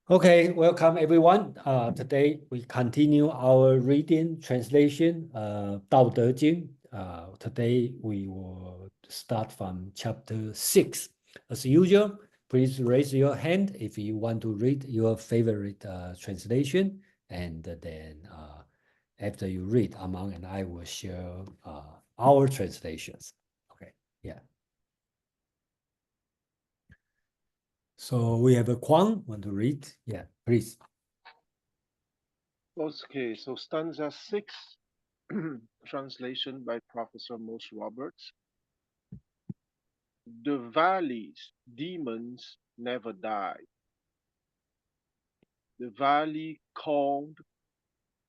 Okay, welcome everyone. Today we continue our reading translation, Dao De Jing. Today we will start from chapter 6. As usual, please raise your hand if you want to read your favorite translation, and then after you read, Amang and I will share our translations. Okay, yeah. So we have a Kwang want to read. Yeah, please. Okay, so stanza 6, translation by Professor Mose Roberts. The valley's demons never die. The valley called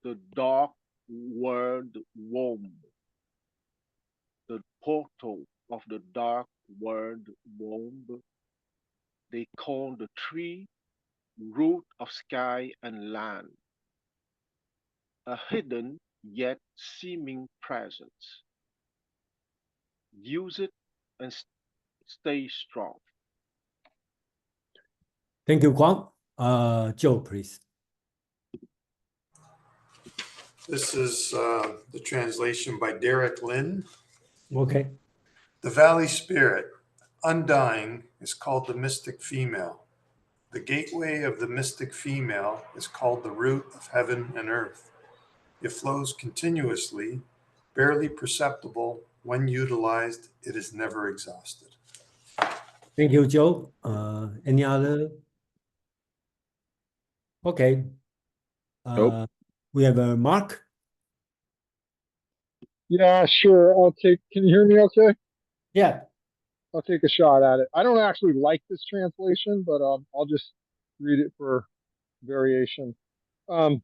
the dark world womb, the portal of the dark world womb. They call the tree root of sky and land, a hidden yet seeming presence. Use it and stay strong. Thank you, Kwang. Joe, please. This is the translation by Derek Lin. Okay. The valley spirit, undying, is called the mystic female. The gateway of the mystic female is called the root of heaven and earth. It flows continuously, barely perceptible. When utilized, it is never exhausted. Thank you, Joe. Any other? Okay. Nope. We have a Mark. Yeah, sure. Can you hear me okay? Yeah. I'll take a shot at it. I don't actually like this translation, but I'll just read it for variation. The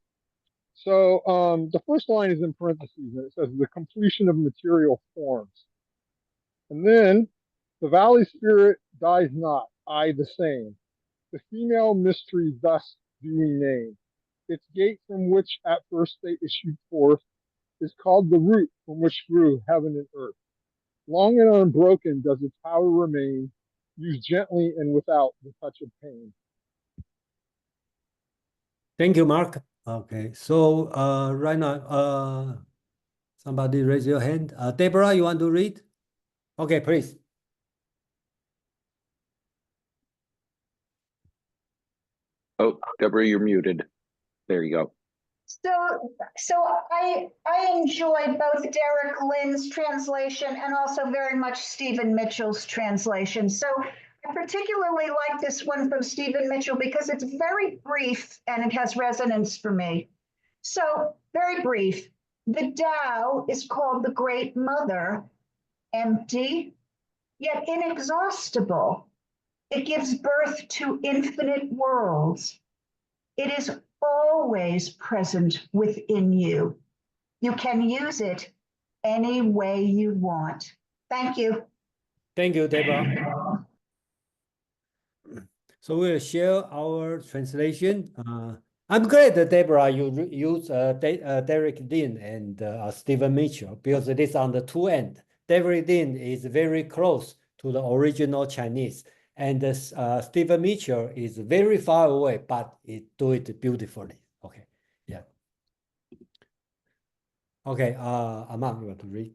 first line is in parentheses, and it says the completion of material forms. And then the valley spirit dies not, I the same. The female mystery thus do we name. Its gate from which at first they issued forth is called the root from which grew heaven and earth. Long and unbroken does its power remain, used gently and without the touch of pain. Thank you, Mark. Okay. So right now, somebody raise your hand. Deborah, you want to read? Okay, please. Oh, Deborah, you're muted. There you go. So I enjoyed both Derek Lynn's translation and also very much Stephen Mitchell's translation. So I particularly like this one from Stephen Mitchell because it's very brief and it has resonance for me. So very brief. The Tao is called the Great Mother, empty, yet inexhaustible. It gives birth to infinite worlds. It is always present within you. You can use it any way you want. Thank you. Thank you, Deborah. So we'll share our translation. I'm glad that Deborah, you use Derek Lin and Stephen Mitchell because it is on the two end. Derek Lin is very close to the original Chinese, and Stephen Mitchell is very far away, but it do it beautifully. Okay, yeah. Okay, Amang, you want to read?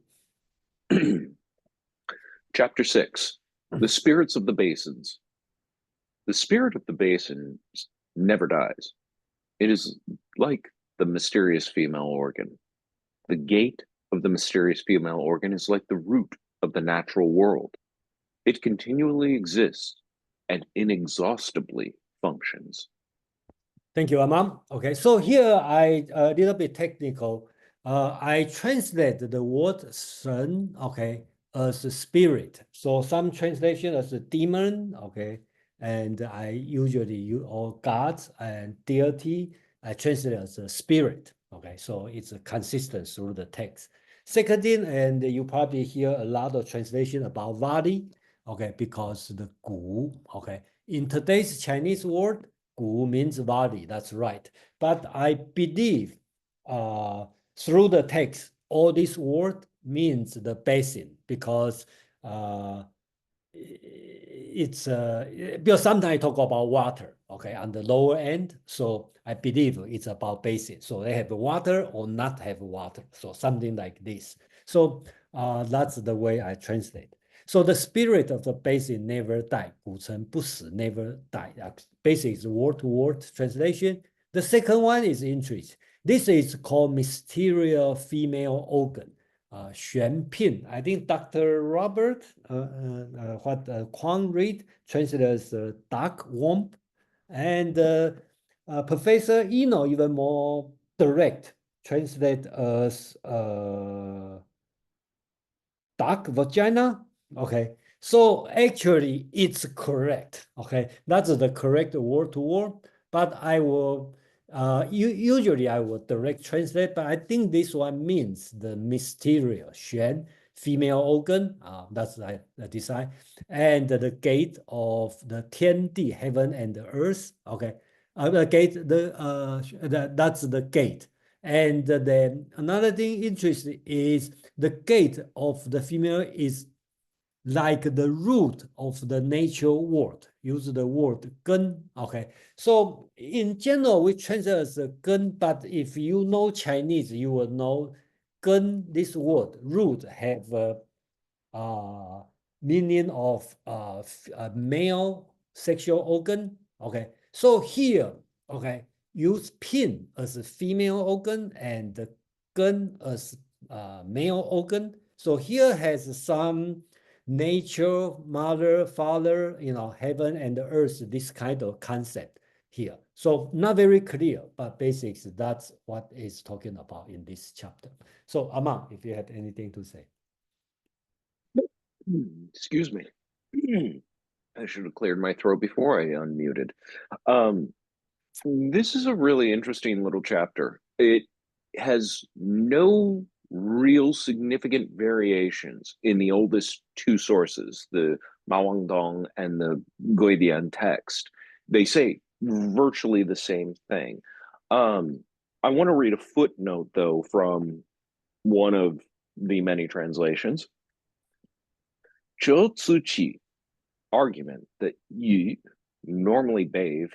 Chapter 6, The Spirits of the Basins. The spirit of the basins never dies. It is like the mysterious female organ. The gate of the mysterious female organ is like the root of the natural world. It continually exists and inexhaustibly functions. Thank you, Amam. Okay, so here I a little bit technical. I translate the word "sun," okay, as a spirit. So some translation as a demon, okay, and I usually use or gods and deity. I translate as a spirit. Okay, so it's consistent through the text. Second thing, and you probably hear a lot of translation about body, okay, because the gu, okay, in today's Chinese word. Gu means body, that's right. But I believe through the text, all this word means the basin because it's because sometimes I talk about water, okay, on the lower end. So I believe it's about basin. So they have water or not have water. So something like this. So that's the way I translate. So the spirit of the basin never die. 古城不死 never die. Basin is word-to-word translation. The second one is interesting. This is called mysterious female organ. 玄牝, I think Dr. Robert, Kwang Reed translated as dark womb, and Professor Eno even more direct, translate as dark vagina. Okay, so actually it's correct. Okay, that's the correct word to word, but I will usually I will direct translate, but I think this one means the mysterious 玄 female organ. That's the design, and the gate of the 天地 heaven and the earth. Okay, the gate that's the gate. And then another thing interesting is the gate of the female is like the root of the natural word. Use the word 根. Okay, so in general we translate as 根, but if you know Chinese, you will know 根. This word root have meaning of male sexual organ. Okay, so here, okay, use pin as a female organ and the gun as male organ. So here has some nature, mother, father, heaven and earth, this kind of concept here. So not very clear, but basics, that's what is talking about in this chapter. So Amang, if you had anything to say. Excuse me. I should have cleared my throat before I unmuted. This is a really interesting little chapter. It has no real significant variations in the oldest two sources, the Mawangdong and the Guidian text. They say virtually the same thing. I want to read a footnote, though, from one of the many translations. 这次起 argument that yu, normally bathe,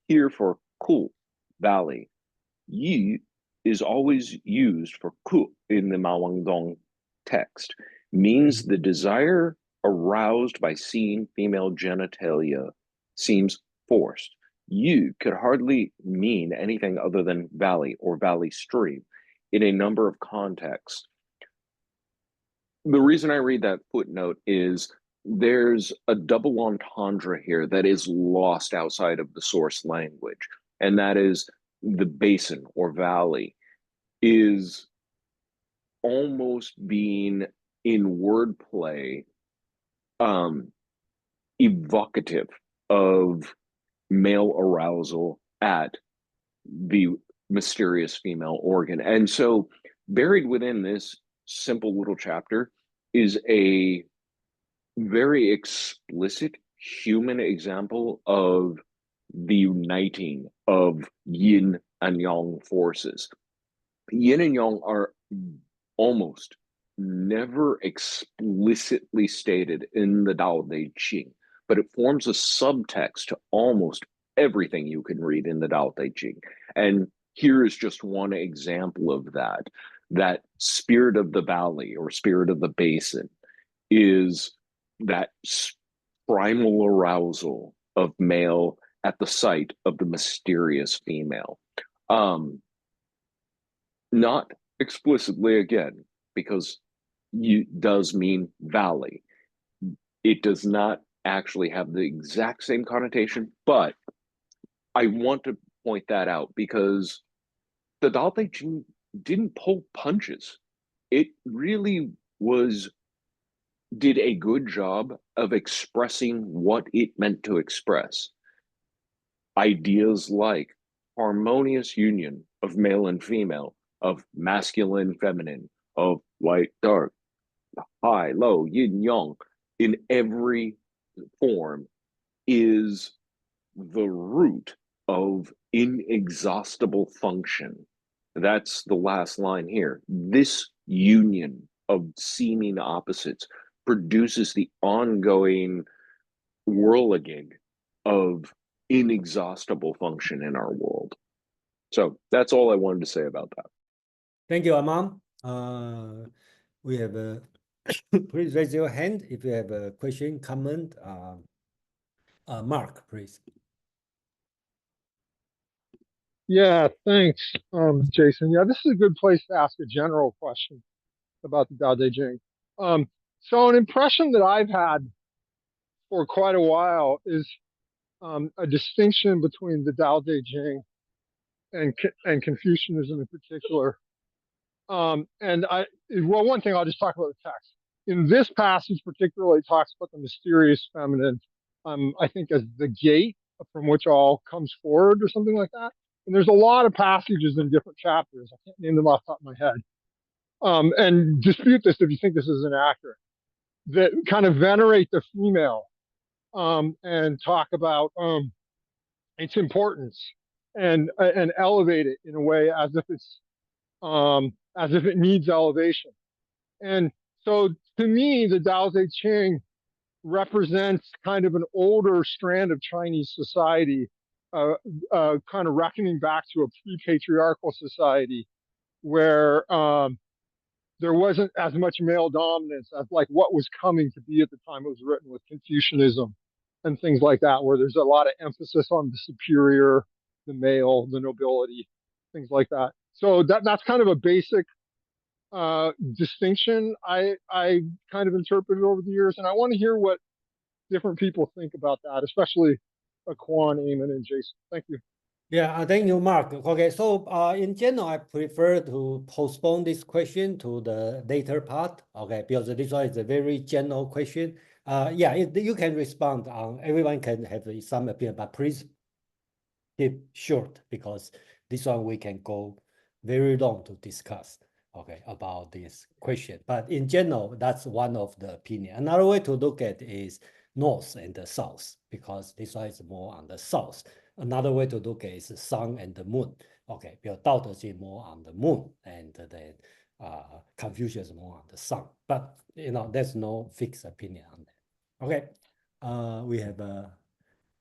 here for ku, valley. Yu is always used for ku in the Mawangdong text, means the desire aroused by seeing female genitalia seems forced. Yu could hardly mean anything other than valley or valley stream in a number of contexts. The reason I read that footnote is there's a double entendre here that is lost outside of the source language, and that is the basin or valley is almost being in wordplay evocative of male arousal at the mysterious female organ. And so buried within this simple little chapter is a very explicit human example of the uniting of yin and yang forces. Yin and yang are almost never explicitly stated in the Dao De Jing, but it forms a subtext to almost everything you can read in the Tao Te Ching. And here is just one example of that. That spirit of the valley or spirit of the basin is that primal arousal of male at the sight of the mysterious female. Not explicitly, again, because does mean valley. It does not actually have the exact same connotation, but I want to point that out because the Dao De Jing didn't pull punches. It really did a good job of expressing what it meant to express. Ideas like harmonious union of male and female, of masculine, feminine, of light, dark, high, low, yin, yang, in every form is the root of inexhaustible function. That's the last line here. This union of seeming opposites produces the ongoing whirligig of inexhaustible function in our world. So that's all I wanted to say about that. Thank you, Amam. We have a please raise your hand if you have a question, comment. Mark, please. Yeah, thanks, Jason. Yeah, this is a good place to ask a general question about the Tao Te Ching. So an impression that I've had for quite a while is a distinction between the Tao Te Ching and Confucianism in particular. Well, one thing I'll just talk about the text. In this passage, particularly, it talks about the mysterious feminine, I think, as the gate from which all comes forward, or something like that. And there's a lot of passages in different chapters. I can't name them off the top of my head. And dispute this if you think this is inaccurate. That kind of venerate the female and talk about its importance and elevate it in a way as if it needs elevation. And so to me, the Tao Te Ching represents kind of an older strand of Chinese society, kind of reckoning back to a pre-patriarchal society where there wasn't as much male dominance as like what was coming to be at the time it was written with Confucianism and things like that, where there's a lot of emphasis on the superior, the male, the nobility, things like that. So that's kind of a basic distinction I kind of interpreted over the years, and I want to hear what different people think about that, especially Quan, Eamon, and Jason. Thank you. Yeah, thank you, Mark. Okay, so in general, I prefer to postpone this question to the later part, okay, because this one is a very general question. Yeah, you can respond on, everyone can have some opinion, but please keep short, because this one we can go very long to discuss, okay, about this question. But in general, that's one of the opinion. Another way to look at is north and the south, because this one is more on the south. Another way to look at is the sun and the moon. Okay, because Tao Te Ching more on the moon, and then Confucius more on the sun. But there's no fixed opinion on that. Okay, we have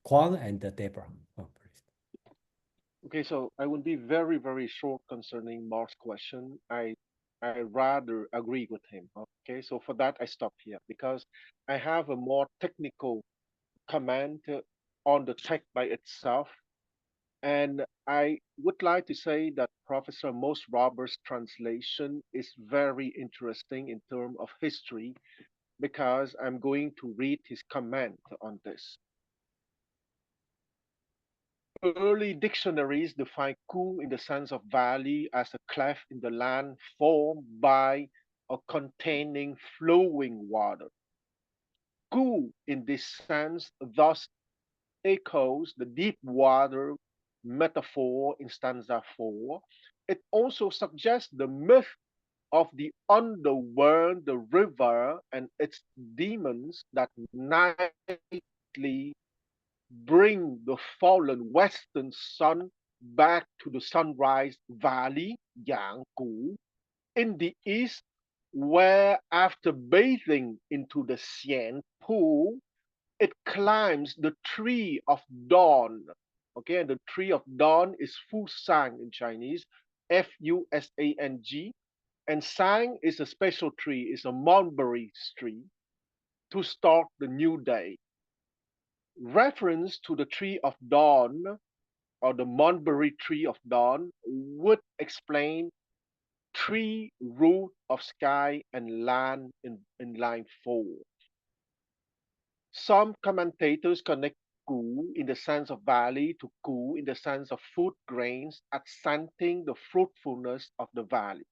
Quan and Deborah. Oh, please. Okay, so I will be very, very short concerning Mark's question. I rather agree with him. Okay, so for that I stop here because I have a more technical comment on the text by itself. And I would like to say that Professor Most Roberts' translation is very interesting in terms of history because I'm going to read his comment on this. Early dictionaries define ku in the sense of valley as a cleft in the land formed by or containing flowing water. Ku in this sense thus echoes the deep water metaphor in stanza 4. It also suggests the myth of the underworld, the river, and its demons that nightly bring the fallen western sun back to the sunrise valley, Yanggu, in the east, where after bathing into the Xian pool, it climbs the tree of dawn. Okay, and the tree of dawn is Fusang in Chinese, Fusang, and Sang is a special tree, is a mulberry tree to start the new day. Reference to the tree of dawn or the mulberry tree of dawn would explain tree root of sky and land in line 4. Some commentators connect Gu in the sense of valley to Ku in the sense of food grains, accenting the fruitfulness of the valley.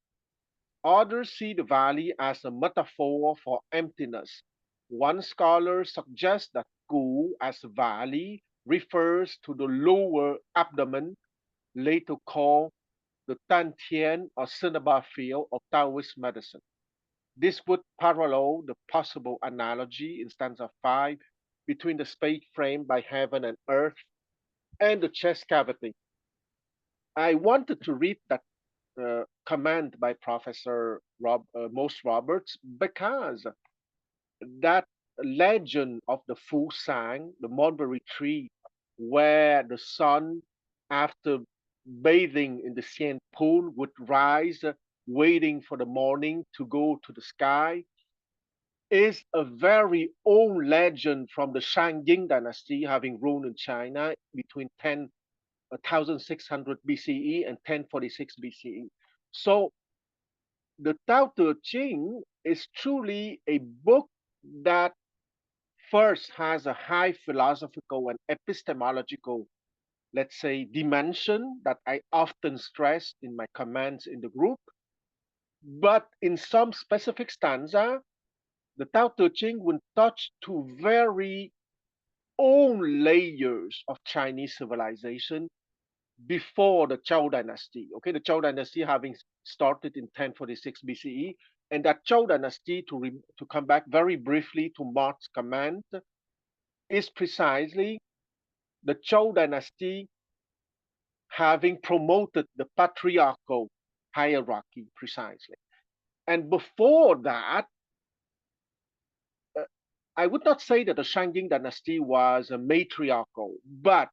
Others see the valley as a metaphor for emptiness. One scholar suggests that Gu as valley refers to the lower abdomen, later called the Dantian or Cinnabar field of Taoist medicine. This would parallel the possible analogy in stanza 5 between the space framed by heaven and earth and the chest cavity. I wanted to read that comment by Professor Most Roberts because that legend of the Fu Sang, the mulberry tree, where the sun, after bathing in the Xian pool, would rise, waiting for the morning to go to the sky, is a very old legend from the Shang dynasty, having ruled in China between 1600 BCE and 1046 BCE. So the Tao Te Ching is truly a book that first has a high philosophical and epistemological, let's say, dimension that I often stress in my comments in the group. But in some specific stanza, the Tao Te Ching will touch two very old layers of Chinese civilization before the Zhou dynasty. Okay, the Zhou dynasty having started in 1046 BCE, and that Zhou dynasty, to come back very briefly to Mark's comment, is precisely the Zhou dynasty having promoted the patriarchal hierarchy precisely. And before that, I would not say that the Shang dynasty was a matriarchal, but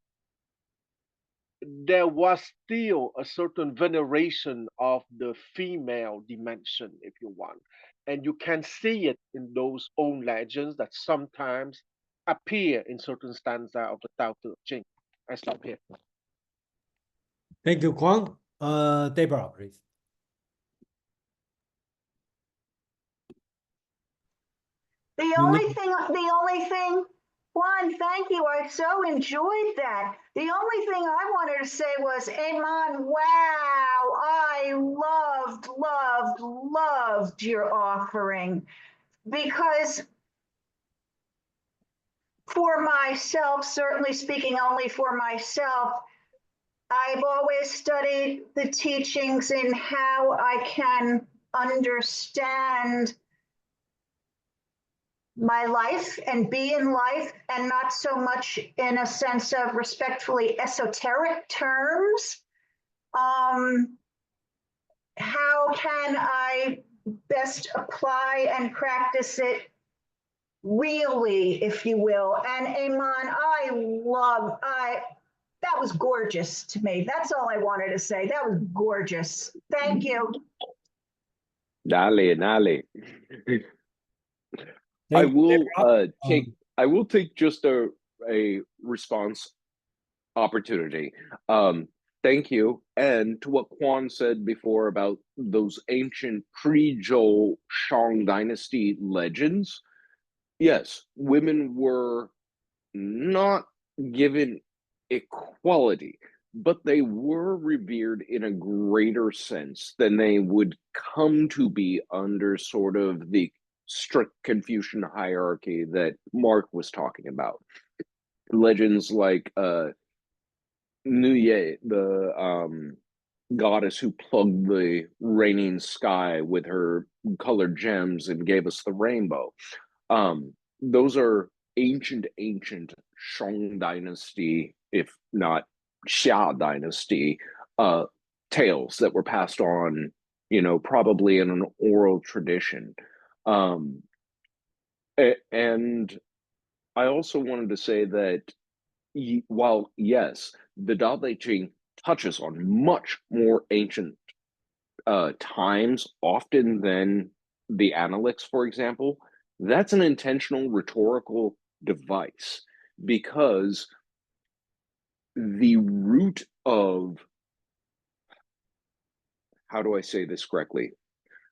there was still a certain veneration of the female dimension, if you want. And you can see it in those old legends that sometimes appear in certain stanza of the Tao Te Ching. I stop here. Thank you, Kwang. Deborah, please. The only thing, Juan, thank you. I so enjoyed that. The only thing I wanted to say was, Amon, wow, I loved your offering, because for myself, certainly speaking only for myself, I've always studied the teachings in how I can understand my life and be in life, and not so much in a sense of respectfully esoteric terms. How can I best apply and practice it really, if you will? And Amon, that was gorgeous to me. That's all I wanted to say. That was gorgeous. Thank you. Dale. I will take just a response opportunity. Thank you. And to what Quan said before about those ancient pre-Zhou Shang dynasty legends, yes, women were not given equality, but they were revered in a greater sense than they would come to be under sort of the strict Confucian hierarchy that Mark was talking about. Legends like Nuye, the goddess who plugged the raining sky with her colored gems and gave us the rainbow. Those are ancient Shang dynasty, if not Xia dynasty, tales that were passed on, probably in an oral tradition. And I also wanted to say that while, yes, the Dao De Jing touches on much more ancient times often than the Analects, for example, that's an intentional rhetorical device, because the root of, how do I say this correctly?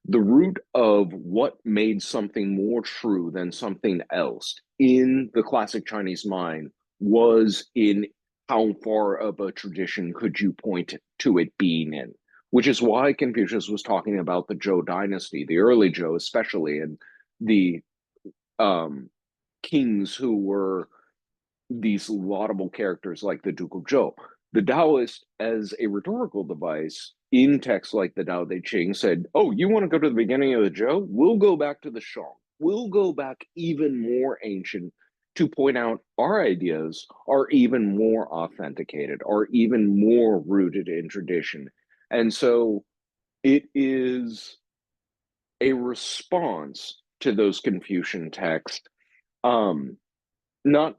The root of what made something more true than something else in the classic Chinese mind was in how far of a tradition could you point to it being in, which is why Confucius was talking about the Zhou dynasty, the early Zhou especially, and the kings who were these laudable characters like the Duke of Zhou. The Taoist, as a rhetorical device, in texts like the Dao De Jing, said, oh, you want to go to the beginning of the Zhou? We'll go back to the Shang. We'll go back even more ancient to point out our ideas are even more authenticated, are even more rooted in tradition. And so it is a response to those Confucian texts. Not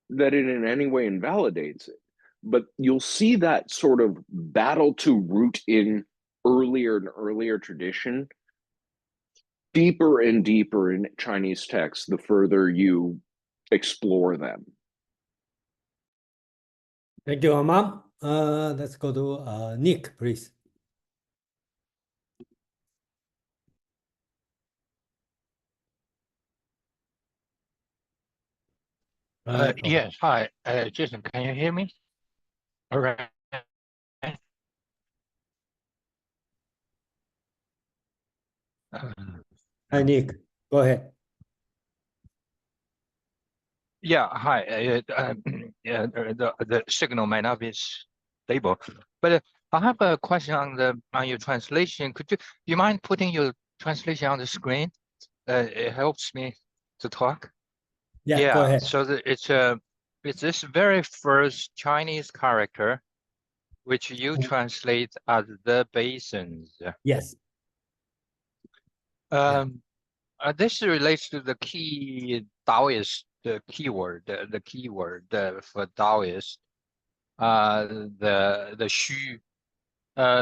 that it in any way invalidates it, but you'll see that sort of battle to root in earlier and earlier tradition deeper and deeper in Chinese texts the further you explore them. Thank you, Imam. Let's go to Nick, please. Okay. Yes, hi, Jason, can you hear me? All right. Hi, Nick. Go ahead. Yeah, hi. Yeah, the signal may not be stable, but I have a question on your translation. Do you mind putting your translation on the screen? It helps me to talk. Yeah, go ahead. So it's this very first Chinese character, which you translate as the Basins. Yes. This relates to the key Taoist, the keyword, the keyword for Taoist, the Xu.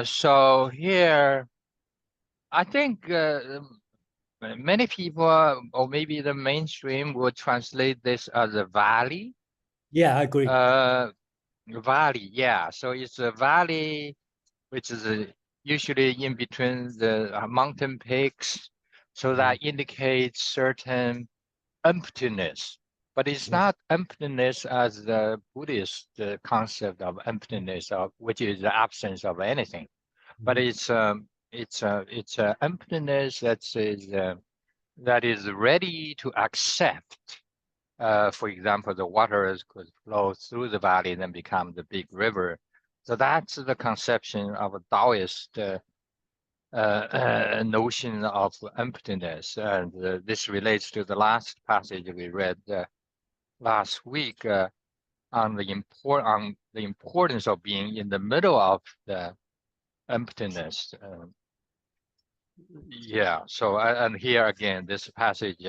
So here, I think many people, or maybe the mainstream, would translate this as a valley. Yeah, I agree. Valley, yeah. So it's a valley, which is usually in between the mountain peaks. So that indicates certain emptiness, but it's not emptiness as the Buddhist concept of emptiness, which is the absence of anything. But it's emptiness that is ready to accept. For example, the waters could flow through the valley and then become the big river. So that's the conception of a Taoist notion of emptiness, and this relates to the last passage we read last week on the importance of being in the middle of the emptiness. So and here again, this passage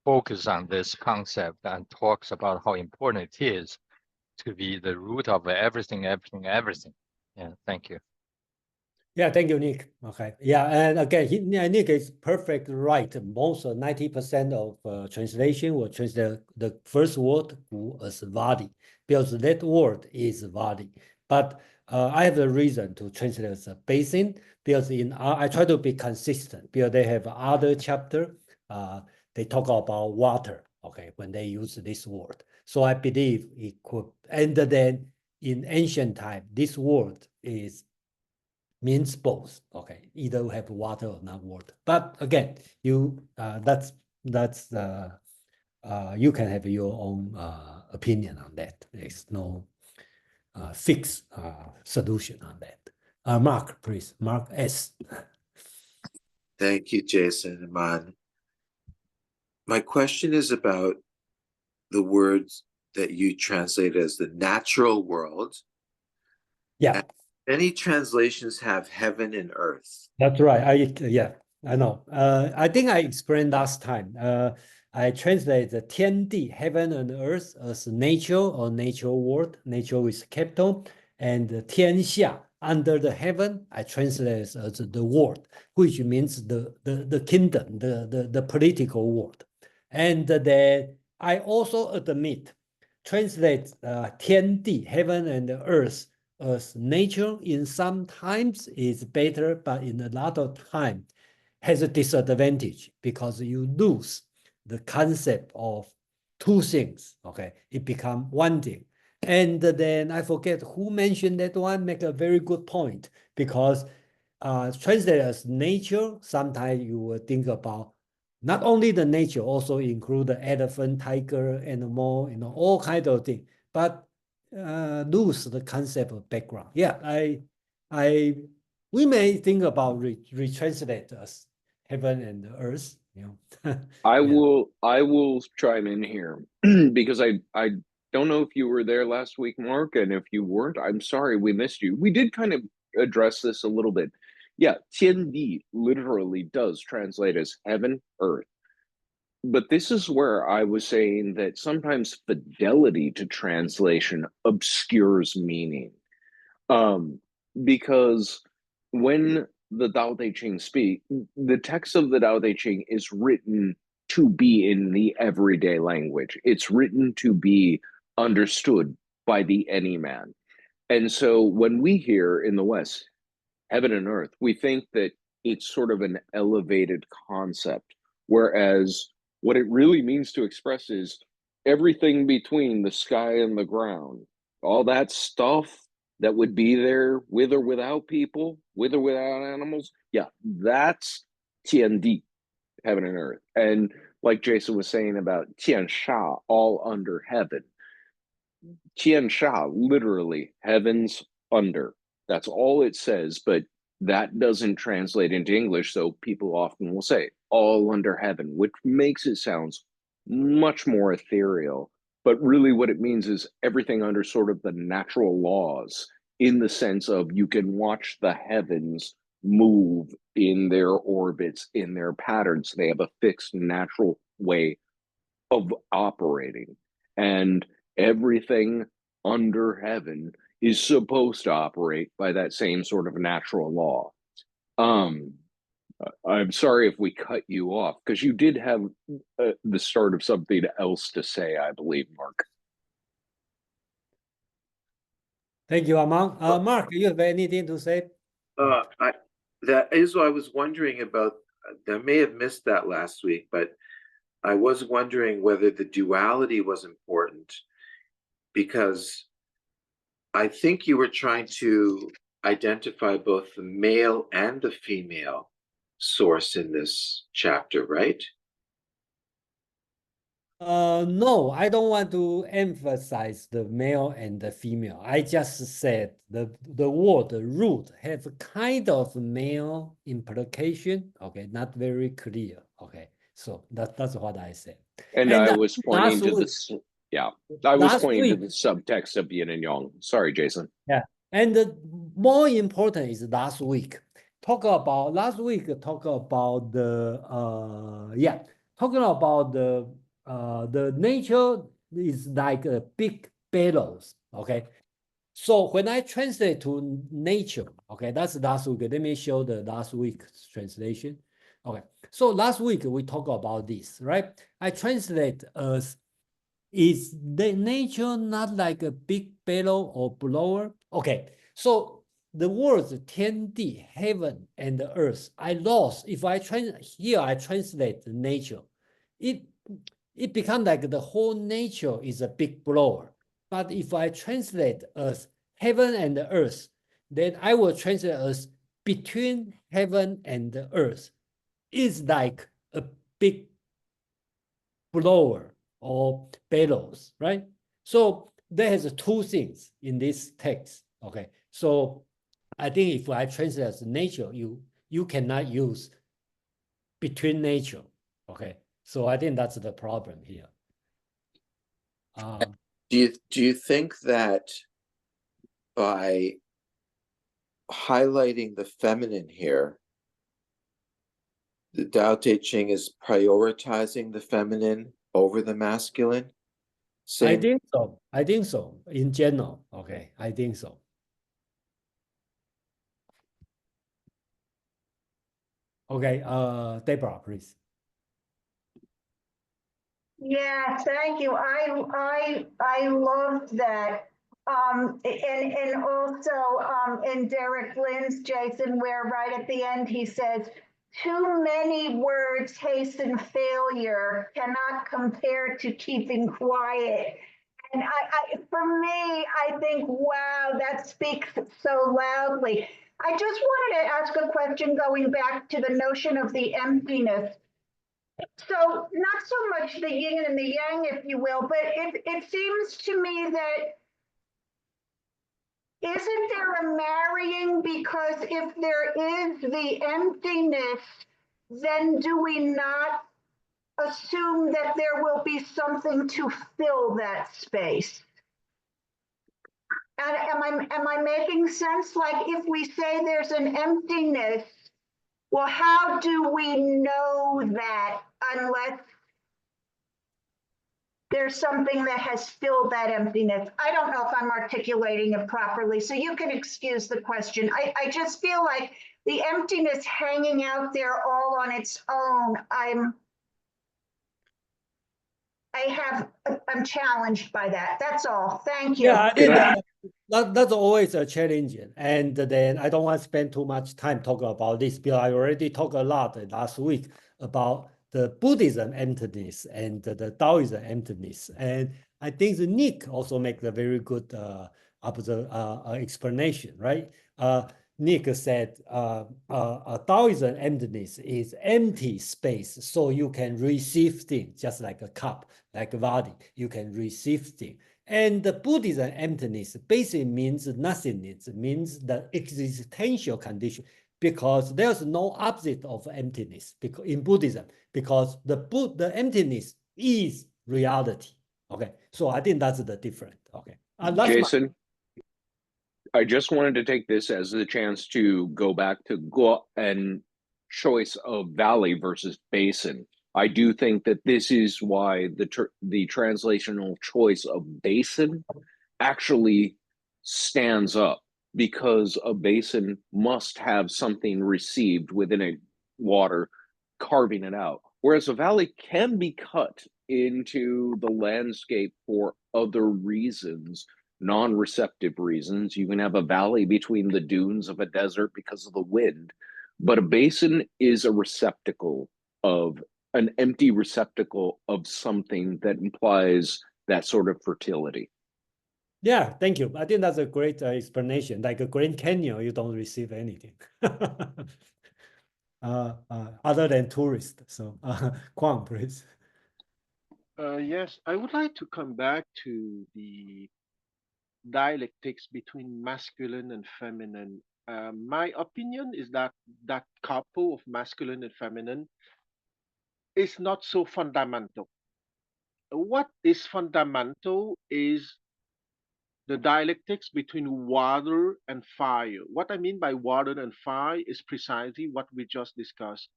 focuses on this concept and talks about how important it is to be the root of everything. Yeah, thank you. Yeah, thank you, Nick. Okay. Yeah, and again, Nick is perfect right. Most 90% of translation will translate the first word "gu" as "vadi," because that word is "vadi." But I have a reason to translate as a basin, because I try to be consistent, because they have other chapter, they talk about water, okay, when they use this word. So I believe it could, and then in ancient time, this word means both. Okay, either we have water or not water. But again, you you can have your own opinion on that. There's no fixed solution on that. Mark, please. Mark S. Thank you, Jason and Man. My question is about the words that you translate as the natural world. Yeah. Many translations have heaven and earth. That's right. I know. I think I explained last time. I translate the 天地, heaven and earth, as nature or natural world, nature with capital, and 天下, under the heaven, I translate as the world, which means the kingdom, the political world. And then I also admit, translate 天地, heaven and earth, as nature in sometimes is better, but in a lot of time has a disadvantage, because you lose the concept of two things. Okay, it become one thing. And then I forget who mentioned that one, make a very good point, because translate as nature, sometimes you will think about not only the nature, also include the elephant, tiger, animal, all kinds of things, but lose the concept of background. Yeah, we may think about retranslate as heaven and earth. I will chime in here because I don't know if you were there last week, Mark, and if you weren't, I'm sorry we missed you. We did kind of address this a little bit. Yeah, 天地 literally does translate as heaven, earth. but this is where I was saying that sometimes fidelity to translation obscures meaning. Because when the Tao Te Ching speak, the text of the Tao Te Ching is written to be in the everyday language. It's written to be understood by the any man. And so when we hear in the West, heaven and earth, we think that it's sort of an elevated concept, whereas what it really means to express is everything between the sky and the ground, all that stuff that would be there with or without people, with or without animals. Yeah, that's Tiandi, heaven and earth. And like Jason was saying about Tian Sha, all under heaven. Tian Sha, literally, heavens under. That's all it says, but that doesn't translate into English. So people often will say all under heaven, which makes it sound much more ethereal. But really, what it means is everything under sort of the natural laws, in the sense of you can watch the heavens move in their orbits, in their patterns. They have a fixed natural way of operating. And everything under heaven is supposed to operate by that same sort of natural law. I'm sorry if we cut you off, because you did have the start of something else to say, I believe, Mark. Thank you, Amang. Mark, you have anything to say? That is what I was wondering about. I may have missed that last week, but I was wondering whether the duality was important, because I think you were trying to identify both the male and the female source in this chapter, right? No, I don't want to emphasize the male and the female. I just said the word root have a kind of male implication. Okay, not very clear. Okay, so that's what I said. And I was pointing to week, this. Yeah, I was pointing to week, the subtext of yin and yang. Sorry, Jason. Yeah, and more important is last week. Talk about the talking about the nature is like a big bellows. Okay, so when I translate to nature, okay, that's last week. Let me show the last week's translation. Okay, so last week we talk about this, right? I translate as, is the nature not like a big bellow or blower? Okay, so the words 天地, heaven and the earth, I lost. If I translate the nature, it becomes like the whole nature is a big blower. But if I translate as heaven and the earth, then I will translate as between heaven and the earth is like a big blower or bellows, right? So there is two things in this text. Okay, so I think if I translate as nature, you cannot use between nature. Okay, so I think that's the problem here. Do you think that by highlighting the feminine here, the Tao Te Ching is prioritizing the feminine over the masculine? I think so. I think so. In general, okay, I think so. Okay, Deborah, please. Yeah, thank you. I loved that. And also in Derek Lynn's, Jason, where right at the end he says, too many words hasten failure, cannot compare to keeping quiet. And for me, I think, wow, that speaks so loudly. I just wanted to ask a question going back to the notion of the emptiness. So not so much the yin and the yang, if you will, but it seems to me that isn't there a marrying? Because if there is the emptiness, then do we not assume that there will be something to fill that space? And am I making sense? Like if we say there's an emptiness, well, how do we know that unless there's something that has filled that emptiness. I don't know if I'm articulating it properly, so you can excuse the question. I just feel like the emptiness hanging out there all on its own, I'm challenged by that. That's all. Thank you. Yeah, I think I- that's always a challenge. And then I don't want to spend too much time talking about this, because I already talked a lot last week about the Buddhism emptiness and the Taoism emptiness. And I think the Nick also makes a very good explanation, right? Nick said Taoism emptiness is empty space, so you can receive things, just like a cup, like a body, you can receive things. And the Buddhism emptiness basically means nothingness, means the existential condition, because there's no opposite of emptiness because in Buddhism, because the emptiness is reality. Okay, so I think that's the difference. Okay, Jason, I just wanted to take this as a chance to go back to Guo and choice of valley versus basin. I do think that this is why the translational choice of basin actually stands up, because a basin must have something received within a water carving it out, whereas a valley can be cut into the landscape for other reasons, non-receptive reasons. You can have a valley between the dunes of a desert because of the wind, but a basin is a receptacle of an empty receptacle of something that implies that sort of fertility. Yeah, thank you. I think that's a great explanation. Like a Grand Canyon, you don't receive anything other than tourists. So, Kwang, please. Yes, I would like to come back to the dialectics between masculine and feminine. My opinion is that that couple of masculine and feminine is not so fundamental. What is fundamental is the dialectics between water and fire. What I mean by water and fire is precisely what we just discussed: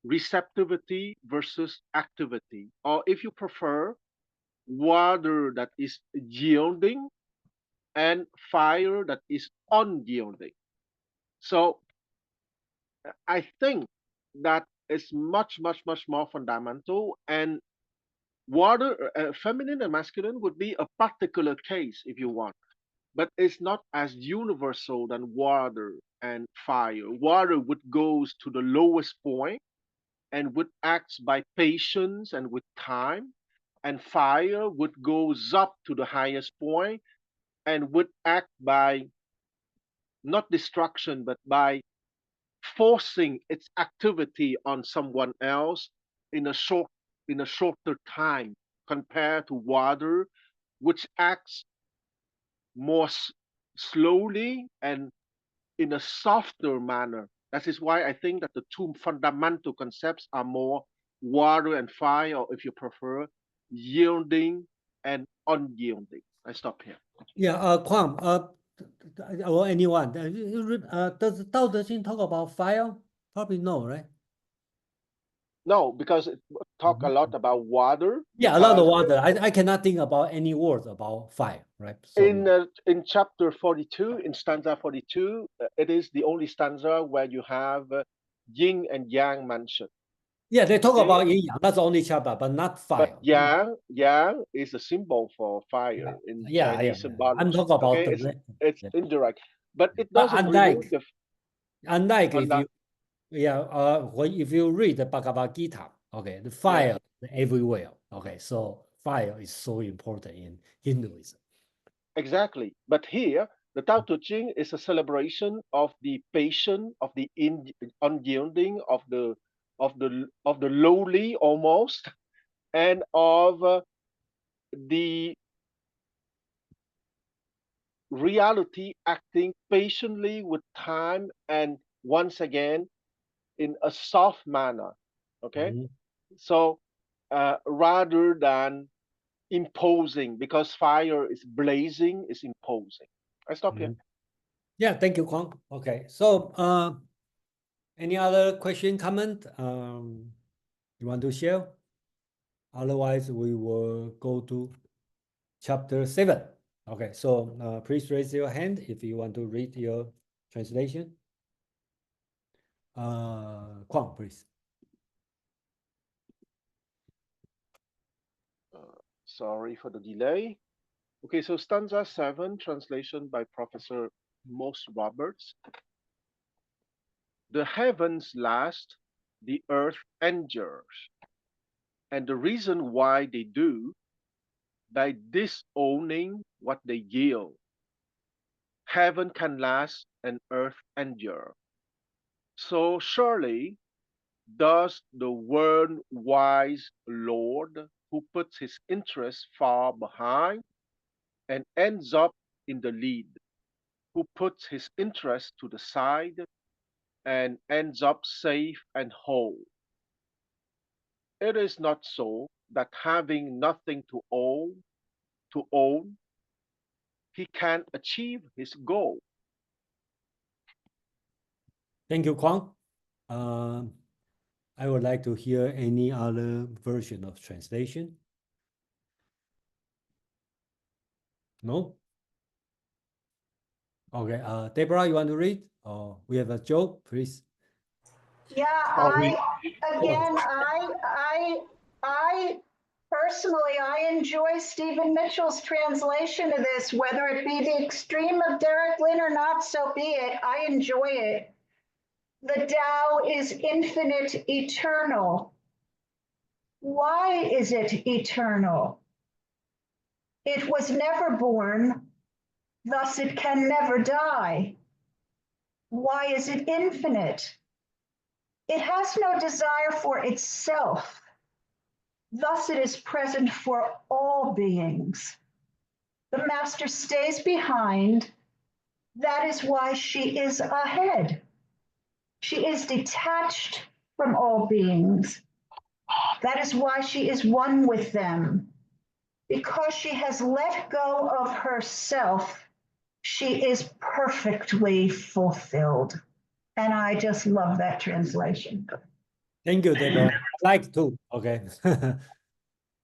receptivity versus activity, or if you prefer, water that is yielding and fire that is unyielding. So I think that is much, much, much more fundamental. And water, feminine and masculine, would be a particular case if you want, but it's not as universal than water and fire. Water would goes to the lowest point and would act by patience and with time, and fire would goes up to the highest point and would act by not destruction but by forcing its activity on someone else in a shorter time compared to water, which acts more slowly and in a softer manner. That is why I think that the two fundamental concepts are more water and fire, or if you prefer, yielding and unyielding. I stop here. Yeah, Kwang, or anyone, does Tao Te Ching talk about fire? Probably no, right? No, because it talk a lot about water. Yeah, a lot of water. I cannot think about any words about fire, right? So In chapter 42, in stanza 42, it is the only stanza where you have yin and yang mentioned. yeah, they talk Okay. about yin yang. That's the only chapter, but not fire. But yang is a symbol for fire in Chinese symbology. I'm talking about okay? It's indirect, but it doesn't unlike, remove the. Unlike if you, if you read the Bhagavad Gita, okay, the fire is everywhere. Okay, so fire is so important in Hinduism. Exactly, but here the Tao Te Ching is a celebration of the patience, of the unyielding, of the lowly almost, and of the reality acting patiently with time and once again in a soft manner. Okay, so rather than imposing, because fire is blazing, is imposing. I stop here. Yeah, thank you, Kwang. Okay, so any other question, comment you want to share? Otherwise, we will go to chapter 7. Okay, so please raise your hand if you want to read your translation. Kwang, please. Sorry for the delay. Okay, so stanza 7, translation by Professor Mos Roberts. The heavens last, the earth endures, and the reason why they do, by disowning what they yield. Heaven can last and earth endure. So surely does the one wise Lord who puts his interests far behind and ends up in the lead, who puts his interests to the side and ends up safe and whole. It is not so that having nothing to own, he can achieve his goal. Thank you, Kwang. I would like to hear any other version of translation. No? Okay, Deborah, you want to read? Or we have a Joe, please. Yeah, I personally, I enjoy Stephen Mitchell's translation of this, whether it be the extreme of Derek Lin or not, so be it. I enjoy it. The Tao is infinite, eternal. Why is it eternal? It was never born, thus it can never die. Why is it infinite? It has no desire for itself. Thus it is present for all beings. The master stays behind. That is why she is ahead. She is detached from all beings. That is why she is one with them. Because she has let go of herself, she is perfectly fulfilled. And I just love that translation. Thank you, Deborah. I like to, okay.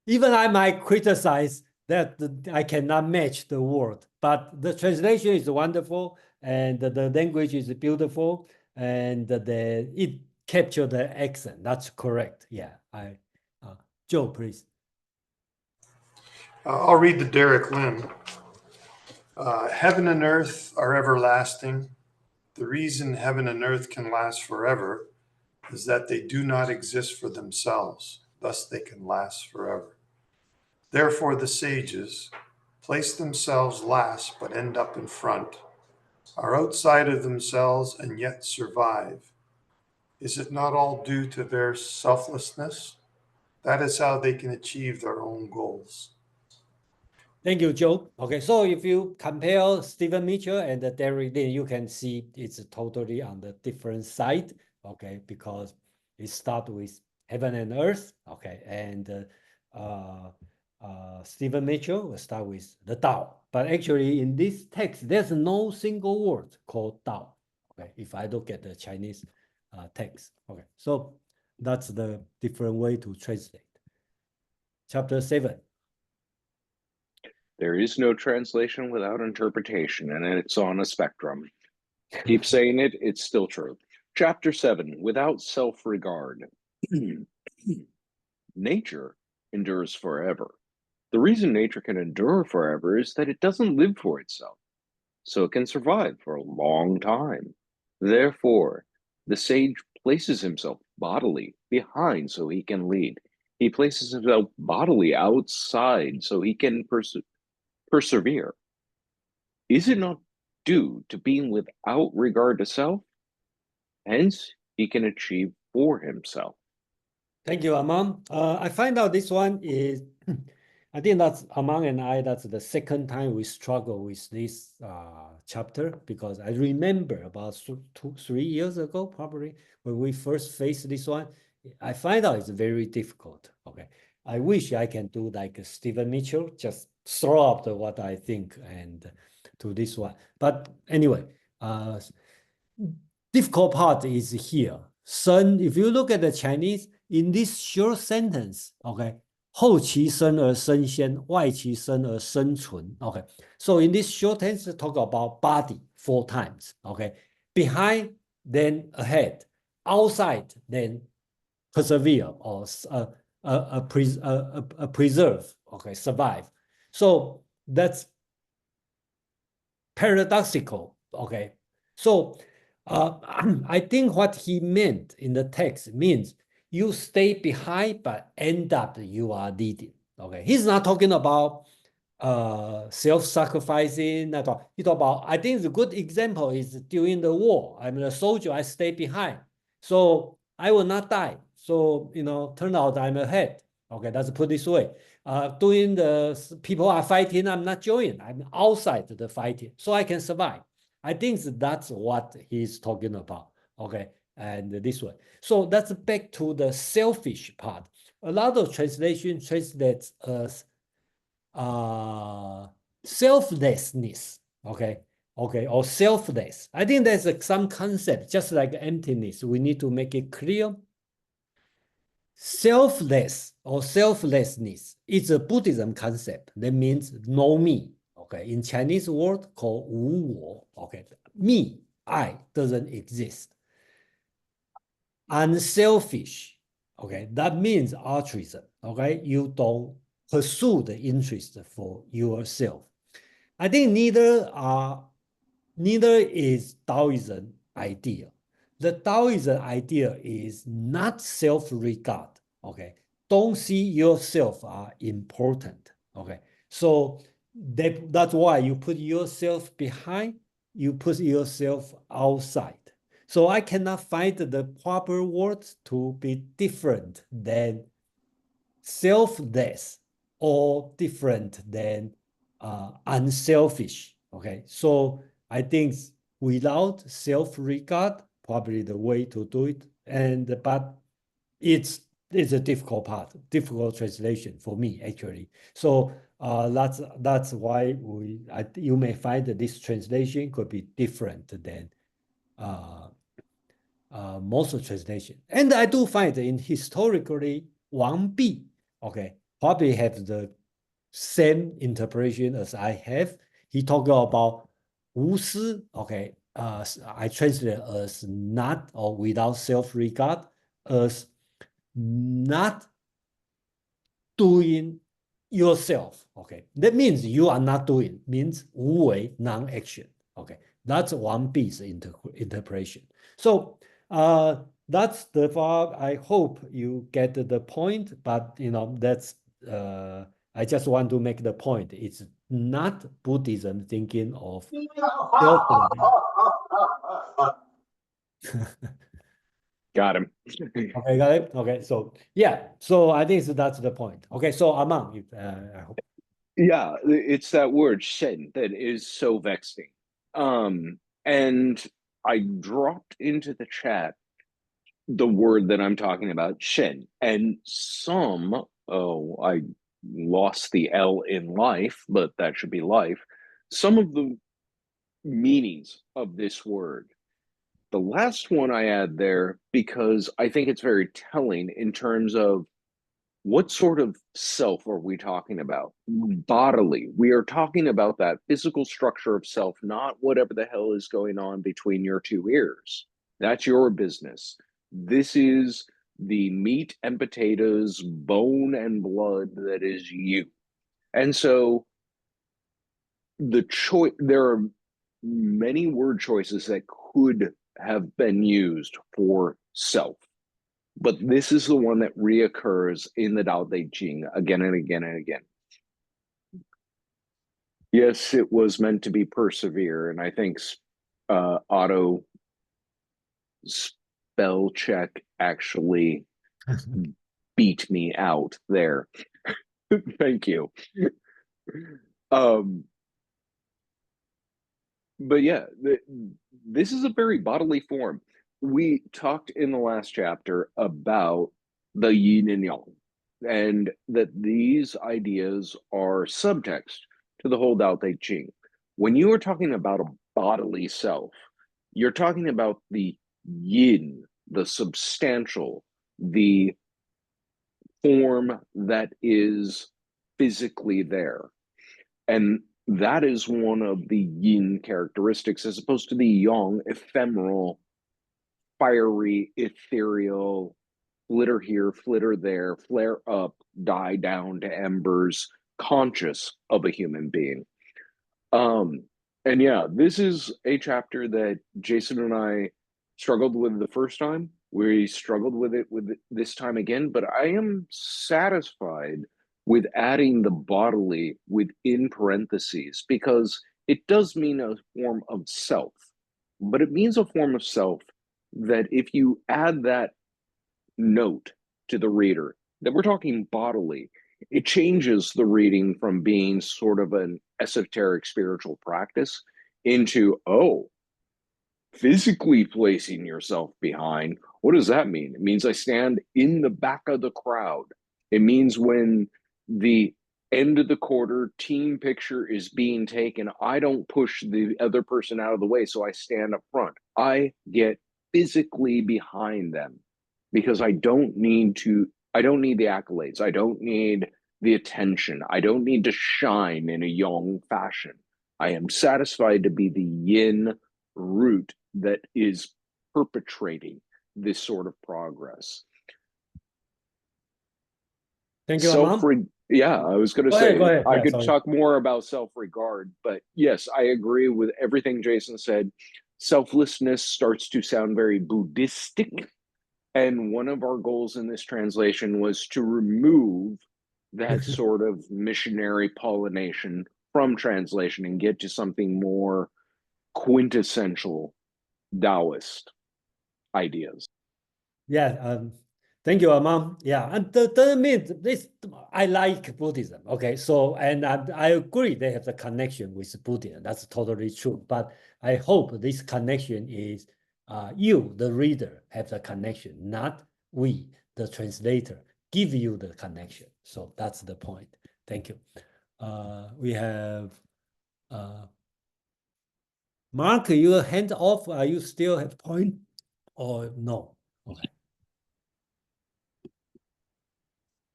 Even I might criticize that I cannot match the word, but the translation is wonderful and the language is beautiful and it captured the accent. That's correct. Yeah, Joe, please. I'll read the Derek Lin. Heaven and earth are everlasting. The reason heaven and earth can last forever is that they do not exist for themselves. Thus they can last forever. Therefore the sages place themselves last but end up in front, are outside of themselves and yet survive. Is it not all due to their selflessness? That is how they can achieve their own goals. Thank you, Joe. Okay, so if you compare Stephen Mitchell and Derek Lin, you can see it's totally on the different side, okay, because it starts with heaven and earth, okay, and Stephen Mitchell will start with the Tao. But actually in this text, there's no single word called Tao, okay, if I look at the Chinese text, okay. So that's the different way to translate. Chapter 7. There is no translation without interpretation, and it's on a spectrum. Keep saying it, it's still true. Chapter 7, without self-regard. Nature endures forever. The reason nature can endure forever is that it doesn't live for itself, so it can survive for a long time. Therefore, the sage places himself bodily behind so he can lead. He places himself bodily outside so he can persevere. Is it not due to being without regard to self? Hence, he can achieve for himself. Thank you, Amang. I find out this one is, I think that's Amang and I, that's the second time we struggle with this chapter, because I remember about 2-3 years ago, probably, when we first faced this one, I find out it's very difficult. Okay, I wish I can do like Stephen Mitchell, just throw up what I think and to this one. But anyway, difficult part is here. Sun, if you look at the Chinese, in this short sentence, okay, 后其身而身先，外其身而身存. Okay, so in this short text, talk about body 4 times. Okay, behind, then ahead, outside, then persevere or preserve. Okay, survive. So that's paradoxical. Okay, so I think what he meant in the text means you stay behind, but end up you are leading. Okay, he's not talking about self-sacrificing at all. He talk about, I think the good example is during the war. I'm a soldier, I stay behind. So I will not die. So, turn out I'm ahead. Okay, let's put this way. During the people are fighting, I'm not joining. I'm outside the fighting, so I can survive. I think that's what he's talking about. Okay, and this way. So that's back to the selfish part. A lot of translation translates as selflessness. Okay, or selfless. I think there's some concept, just like emptiness. We need to make it clear. Selfless or selflessness is a Buddhism concept that means no me. Okay, in Chinese word called 无我. Okay, me, I doesn't exist. Unselfish. Okay, that means altruism. Okay, you don't pursue the interest for yourself. I think neither is Taoism idea. The Taoism idea is not self-regard. Okay, don't see yourself are important. Okay, so that's why you put yourself behind, you put yourself outside. So I cannot find the proper words to be different than selfless or different than unselfish. Okay, so I think without self-regard, probably the way to do it. But it's a difficult part, difficult translation for me actually. So that's why you may find that this translation could be different than most translation. And I do find in historically Wang Bi, okay, probably have the same interpretation as I have. He talked about 无私, okay, I translate as not or without self-regard, as not doing yourself. Okay, that means you are not doing, means 无为, non-action. Okay, that's Wang Bi's interpretation. So that's the part. I hope you get the point, but that's I just want to make the point. It's not Buddhism thinking of self. Got him. Okay, got it. Okay, so yeah, so I think that's the point. Okay, so Amang, I hope. Yeah, it's that word shen that is so vexing. And I dropped into the chat the word that I'm talking about, shen, and I lost the L in life, but that should be life. Some of the meanings of this word. The last one I add there because I think it's very telling in terms of what sort of self are we talking about? Bodily. We are talking about that physical structure of self, not whatever the hell is going on between your two ears. That's your business. This is the meat and potatoes, bone and blood that is you. And so there are many word choices that could have been used for self. But this is the one that reoccurs in the Dao De Jing again and again and again. Yes, it was meant to be persevere, and I think auto spell check actually beat me out there. Thank you. But yeah, this is a very bodily form. We talked in the last chapter about the yin and yang, and that these ideas are subtext to the whole Tao Te Ching. When you are talking about a bodily self, you're talking about the yin, the substantial, the form that is physically there. And that is one of the yin characteristics, as opposed to the yang, ephemeral, fiery, ethereal, flitter here, flitter there, flare up, die down to embers, conscious of a human being. And yeah, this is a chapter that Jason and I struggled with the first time. We struggled with it this time again, but I am satisfied with adding the bodily within parentheses, because it does mean a form of self, but it means a form of self that if you add that note to the reader that we're talking bodily, it changes the reading from being sort of an esoteric spiritual practice into, oh, physically placing yourself behind. What does that mean? It means I stand in the back of the crowd. It means when the end of the quarter team picture is being taken, I don't push the other person out of the way, so I stand up front. I get physically behind them because I don't need the accolades. I don't need the attention. I don't need to shine in a yang fashion. I am satisfied to be the yin root that is perpetrating this sort of progress. Thank you, Amam. Yeah, I was going to say, Go ahead. I Yeah, could sorry. talk more about self-regard, but yes, I agree with everything Jason said. Selflessness starts to sound very Buddhistic, and one of our goals in this translation was to remove that sort of missionary pollination from translation and get to something more quintessential Taoist ideas. Yeah, thank you, Amam. Yeah, and that means this. I like Buddhism. Okay, so and I agree they have the connection with Buddhism. That's totally true. But I hope this connection is you, the reader, have the connection, not we, the translator, give you the connection. So that's the point. Thank you. We have Mark. Your hand off. Are you still have point or no? Okay.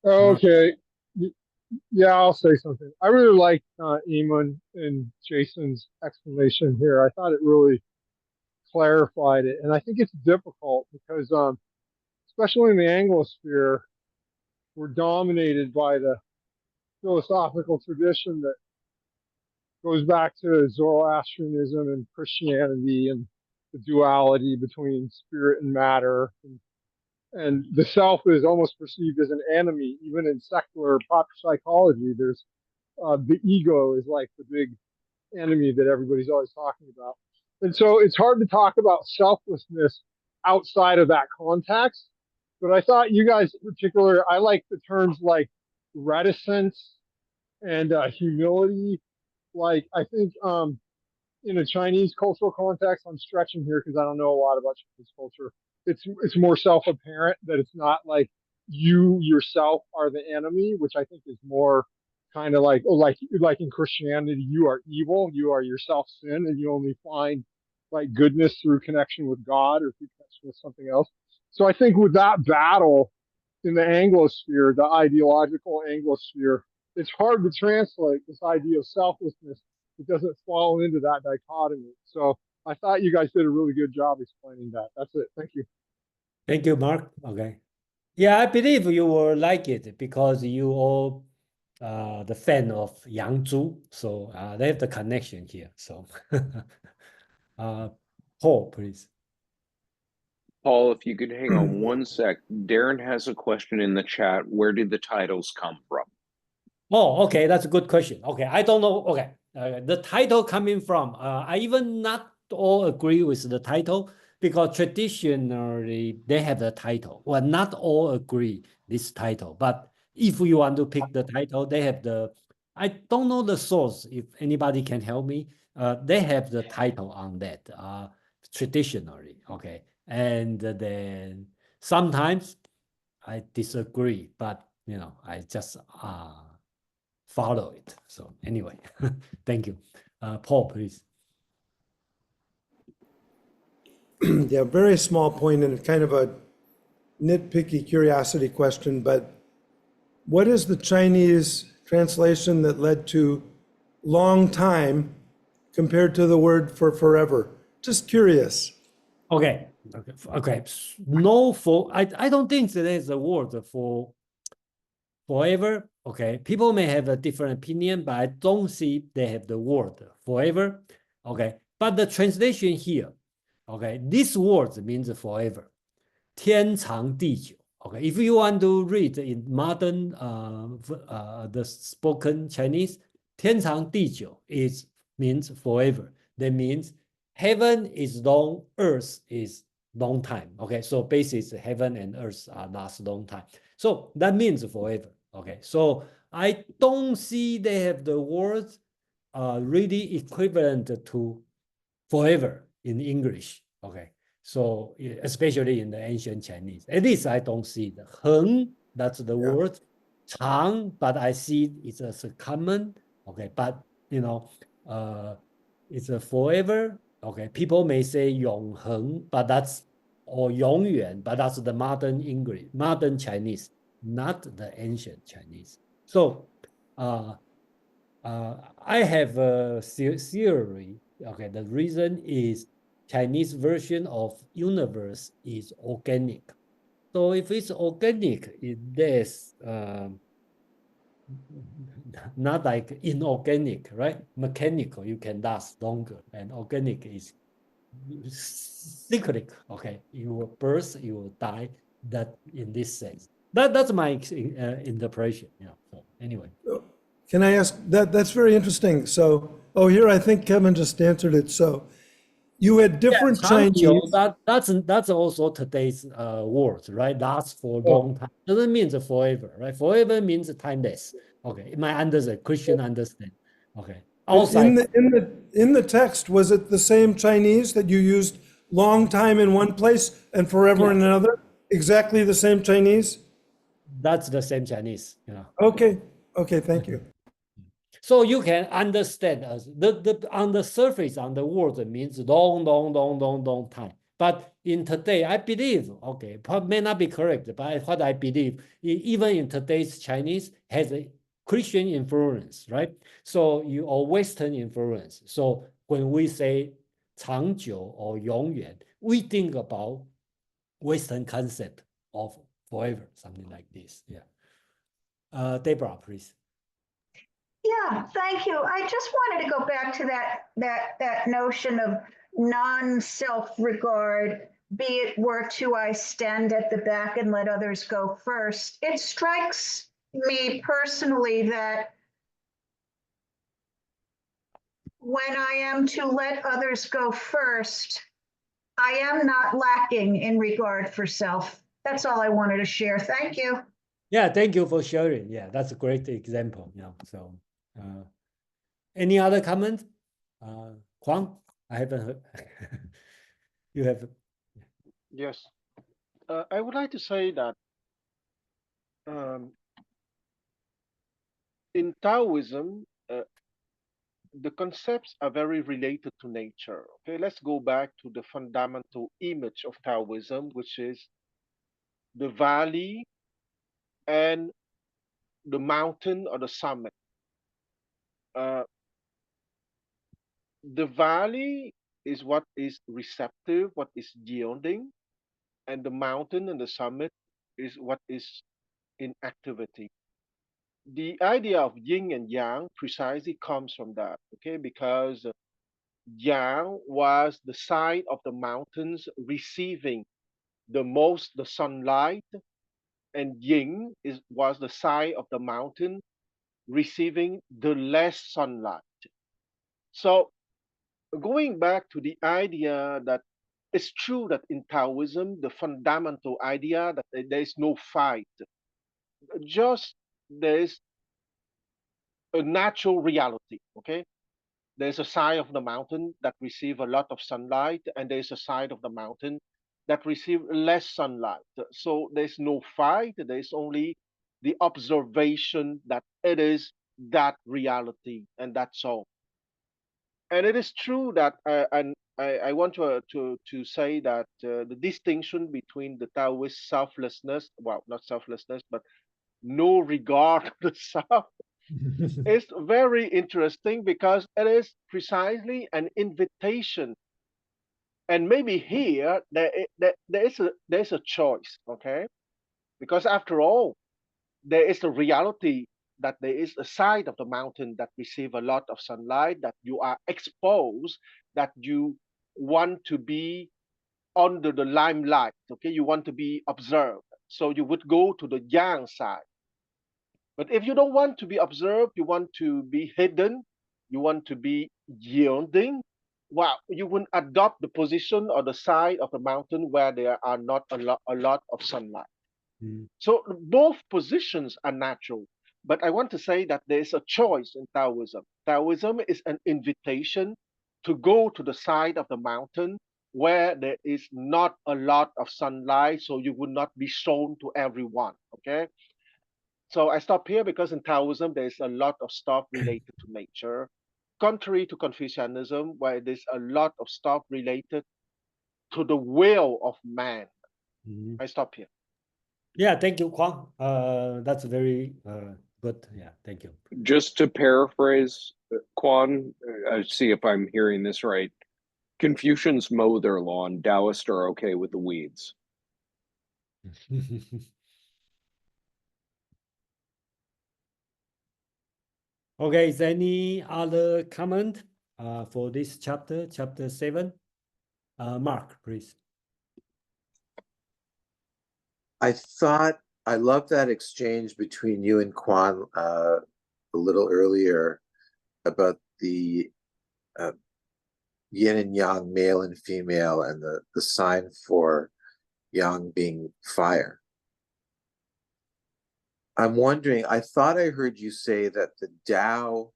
Okay. Yeah, I'll say something. I really like Eamon and Jason's explanation here. I thought it really clarified it. And I think it's difficult because, especially in the Anglosphere, we're dominated by the philosophical tradition that goes back to Zoroastrianism and Christianity and the duality between spirit and matter. And the self is almost perceived as an enemy, even in secular pop psychology. There's the ego is like the big enemy that everybody's always talking about. And so it's hard to talk about selflessness outside of that context. But I thought you guys in particular, I like the terms like reticence and humility. Like I think in a Chinese cultural context, I'm stretching here because I don't know a lot about Chinese culture. It's more self-apparent that it's not like you yourself are the enemy, which I think is more kind of like, oh, like in Christianity, you are evil, you are yourself sin, and you only find like goodness through connection with God or through connection with something else. So I think with that battle in the Anglosphere, the ideological Anglosphere, it's hard to translate this idea of selflessness. It doesn't fall into that dichotomy. So I thought you guys did a really good job explaining that. That's it. Thank you. Thank you, Mark. Okay. Yeah, I believe you will like it because you all the fan of Yang Zhu. So they have the connection here. So Paul, please. Paul, if you could hang on one sec. Darren has a question in the chat. Where did the titles come from? Oh, okay. That's a good question. Okay. I don't know. Okay. The title coming from, I even not all agree with the title because traditionally they have the title. Well, not all agree this title, but if you want to pick the title, they have the, I don't know the source. If anybody can help me, they have the title on that traditionally. Okay. And then sometimes I disagree, but I just follow it. So anyway, thank you. Paul, please. Yeah, very small point and kind of a nitpicky curiosity question, but what is the Chinese translation that led to long time compared to the word for forever? Just curious. Okay, okay. No, I don't think there is a word for forever. Okay, people may have a different opinion, but I don't see they have the word forever. Okay, but the translation here, okay, this word means forever. 天长地久. Okay, if you want to read in modern the spoken Chinese, 天长地久 means forever. That means heaven is long, earth is long time. Okay, so basically heaven and earth are last long time. So that means forever. Okay, so I don't see they have the words really equivalent to forever in English. Okay, so especially in the ancient Chinese, at least I don't see the 恒, that's the word, 长, but I see it's as a common. Okay, but you know, it's a forever. Okay, people may say 永恒, but that's or 永远, but that's the modern English, modern Chinese, not the ancient Chinese. So, I have a theory. Okay, the reason is Chinese version of universe is organic. So if it's organic, there's not like inorganic, right? Mechanical, you can last longer, and organic is cyclic. Okay, you will birth, you will die. That in this sense, that's my interpretation. Yeah. So anyway. Can I ask that? That's very interesting. So, oh, here I think Kevin just answered it. So, you had different Chinese. That's also today's word, right? Lasts for a long time. Doesn't mean forever, right? Forever means timeless. Okay, my understand, Christian understand. Okay, outside. In the text, was it the same Chinese that you used long time in one place and forever in another? Exactly the same Chinese? That's the same Chinese. Yeah. Okay. Okay. Thank you. So you can understand us. The on the surface, on the word, it means long time. But in today, I believe, okay, may not be correct, but what I believe, even in today's Chinese, has a Christian influence, right? So or Western influence. So when we say 长久 or 永远, we think about Western concept of forever, something like this. Yeah. Deborah, please. Yeah, thank you. I just wanted to go back to that notion of non-self-regard, be it were to I stand at the back and let others go first. It strikes me personally that when I am to let others go first, I am not lacking in regard for self. That's all I wanted to share. Thank you. Yeah, thank you for sharing. Yeah, that's a great example. Yeah. So, any other comment? Kwang, I haven't heard. You have. Yes. I would like to say that in Taoism, the concepts are very related to nature. Okay, let's go back to the fundamental image of Taoism, which is the valley and the mountain or the summit. Uh, the valley is what is receptive, what is yielding, and the mountain and the summit is what is in activity. The idea of yin and yang precisely comes from that, okay, because yang was the side of the mountains receiving the sunlight, and yin was the side of the mountain receiving the less sunlight. So going back to the idea that it's true that in Taoism, the fundamental idea that there is no fight, just there is a natural reality, okay? There's a side of the mountain that receive a lot of sunlight, and there's a side of the mountain that receive less sunlight. So there's no fight, there's only the observation that it is that reality, and that's all. And it is true that, and I want to say that the distinction between the Taoist selflessness, well, not selflessness, but no regard to the self. It's very interesting because it is precisely an invitation. And maybe here there is a choice, okay? Because after all, there is a reality that there is a side of the mountain that receive a lot of sunlight, that you are exposed, that you want to be under the limelight, okay? You want to be observed. So you would go to the yang side. But if you don't want to be observed, you want to be hidden, you want to be yielding, well, you will adopt the position or the side of the mountain where there are not a lot of sunlight. Mm. So both positions are natural. But I want to say that there is a choice in Taoism. Taoism is an invitation to go to the side of the mountain where there is not a lot of sunlight, so you will not be shown to everyone. Okay. So I stop here because in Taoism there's a lot of stuff related to nature, contrary to Confucianism, where there's a lot of stuff related to the will of man. Mhm. I stop here. Yeah, thank you, Kwang. That's very good. Yeah, thank you. Just to paraphrase Quan, see if I'm hearing this right. Confucians mow their lawn. Taoists are okay with the weeds. Okay, is there any other comment for this chapter, chapter 7? Mark, please. I thought I love that exchange between you and Quan a little earlier about the yin and yang, male and female, and the sign for yang being fire. I'm wondering, I thought I heard you say that the Tao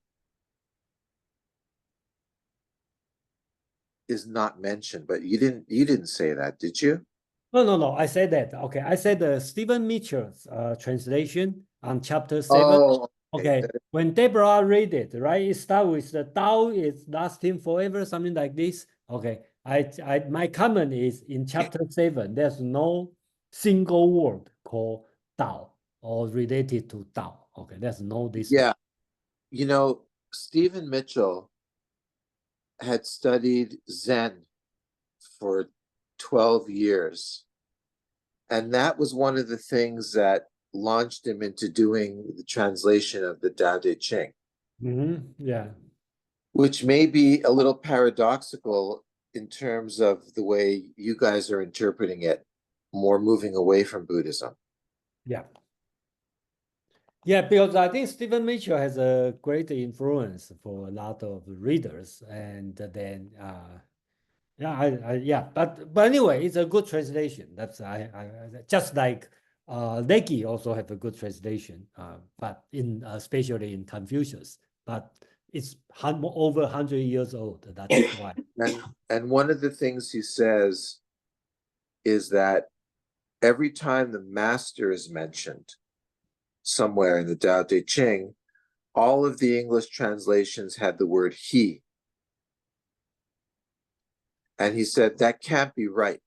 is not mentioned, but you didn't say that, did you? No. I said that. Okay, I said the Stephen Mitchell's translation on chapter 7. Oh, Okay, when Deborah read it, right, it starts with the Tao is lasting forever, something like this. Okay, my comment is in chapter 7, there's no single word called Tao or related to Tao. Okay, there's no this. Yeah. You know, Stephen Mitchell had studied Zen for 12 years. And that was one of the things that launched him into doing the translation of the Dao De Ching. Yeah. Which may be a little paradoxical in terms of the way you guys are interpreting it, more moving away from Buddhism. Yeah. Yeah, because I think Stephen Mitchell has a great influence for a lot of readers, and then but anyway, it's a good translation. That's I just like Leggy also have a good translation, but in especially in Confucius, but it's over 100 years old. That's why. And one of the things he says is that every time the master is mentioned somewhere in the Tao Te Ching, all of the English translations had the word he. And he said that can't be right.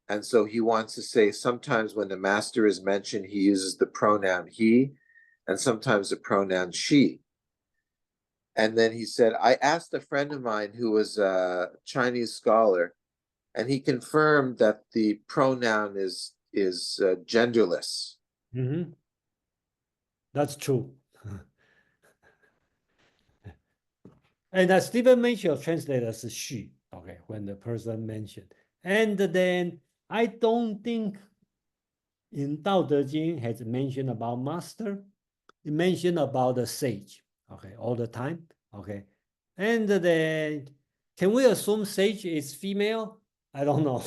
And so he wants to say sometimes when the master is mentioned, he uses the pronoun he, and sometimes the pronoun she. And then he said, I asked a friend of mine who was a Chinese scholar, and he confirmed that the pronoun is genderless. Mm-hmm. That's true. And Stephen Mitchell translated as she, okay, when the person mentioned. And then I don't think in Tao Te Ching has mentioned about master. It mentioned about the sage, okay, all the time, okay. And then can we assume sage is female? I don't know.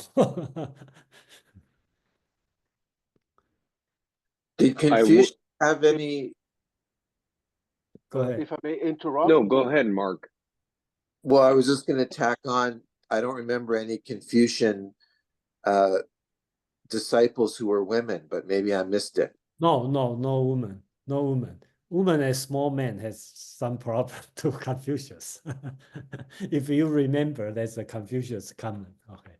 Did Confucius have any? Go ahead. If I may interrupt. No, go ahead, Mark. Well, I was just going to tack on, I don't remember any Confucian disciples who were women, but maybe I missed it. No woman. No woman. Woman as small man has some problem to Confucius. If you remember, there's a Confucius comment. Okay.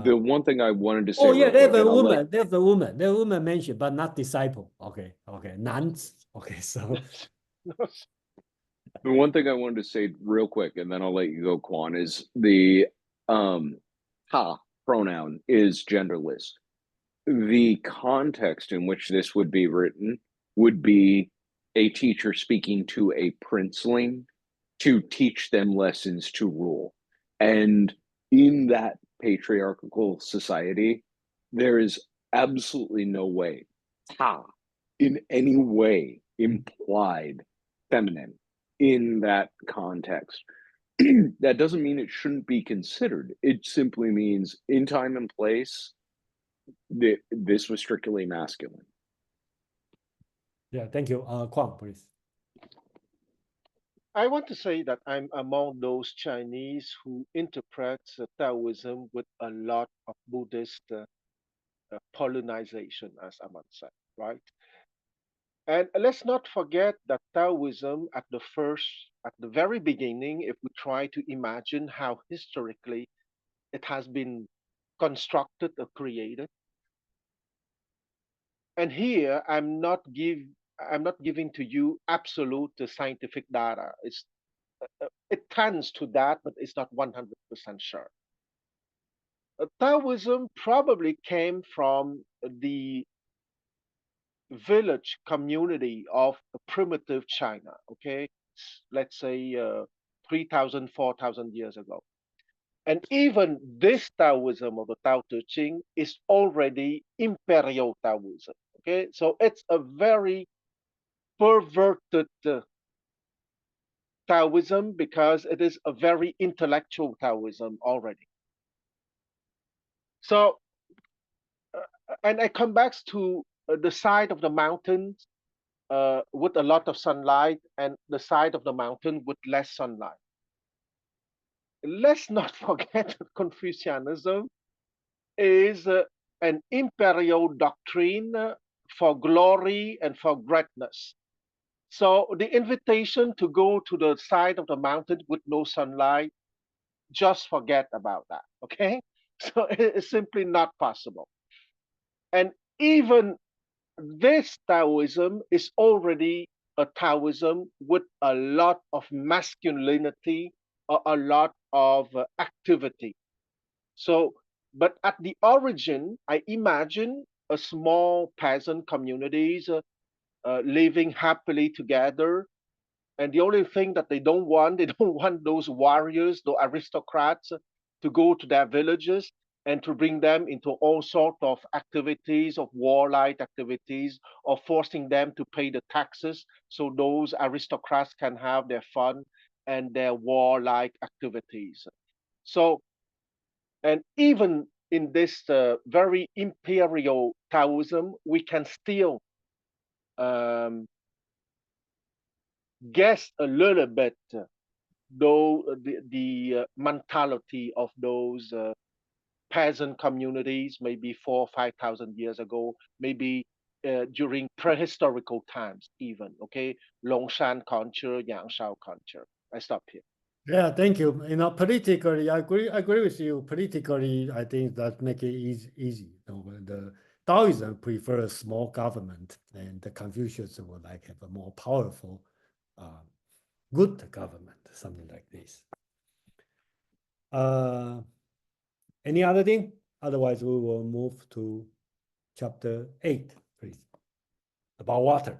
The one thing I wanted to say. Oh yeah, real there's quick, a and I'll let- woman. There's a woman. There's a woman mentioned, but not disciple. Okay, okay, nuns. Okay, so The one thing I wanted to say real quick, and then I'll let you go, Quan, is the ha pronoun is genderless. The context in which this would be written would be a teacher speaking to a princeling to teach them lessons to rule. And in that patriarchal society, there is absolutely no way ta in any way implied feminine in that context. That doesn't mean it shouldn't be considered. It simply means in time and place, this was strictly masculine. yeah, thank you. Kwang, please. I want to say that I'm among those Chinese who interprets Taoism with a lot of Buddhist Polynization, as Aman said, right? And let's not forget that Taoism at the very beginning, if we try to imagine how historically it has been constructed or created. And here I'm not giving to you absolute scientific data. It tends to that, but it's not 100% sure. Taoism probably came from the village community of primitive China, okay? Let's say 3,000, 4,000 years ago. And even this Taoism of the Tao Te Ching is already imperial Taoism, okay? So it's a very perverted Taoism because it is a very intellectual Taoism already. So, and I come back to the side of the mountains with a lot of sunlight and the side of the mountain with less sunlight. Let's not forget that Confucianism is an imperial doctrine for glory and for greatness. So the invitation to go to the side of the mountain with no sunlight, just forget about that, okay? So it's simply not possible. And even this Taoism is already a Taoism with a lot of masculinity or a lot of activity. So, but at the origin, I imagine a small peasant communities living happily together. And the only thing that they don't want, they don't want those warriors, those aristocrats to go to their villages and to bring them into all sorts of activities, of warlike activities, or forcing them to pay the taxes so those aristocrats can have their fun and their warlike activities. So, and even in this very imperial Taoism, we can still um, guess a little bit though the mentality of those peasant communities maybe 4 or 5 thousand years ago, maybe during prehistorical times even, okay? Longshan culture, Yangshao culture. I stop here. Yeah, thank you. You know, politically, I agree with you. Politically, I think that make it easy. You know, the Taoism prefers small government, and the Confucius would like have a more powerful, good government, something like this. Any other thing? Otherwise, we will move to chapter 8, please, about water.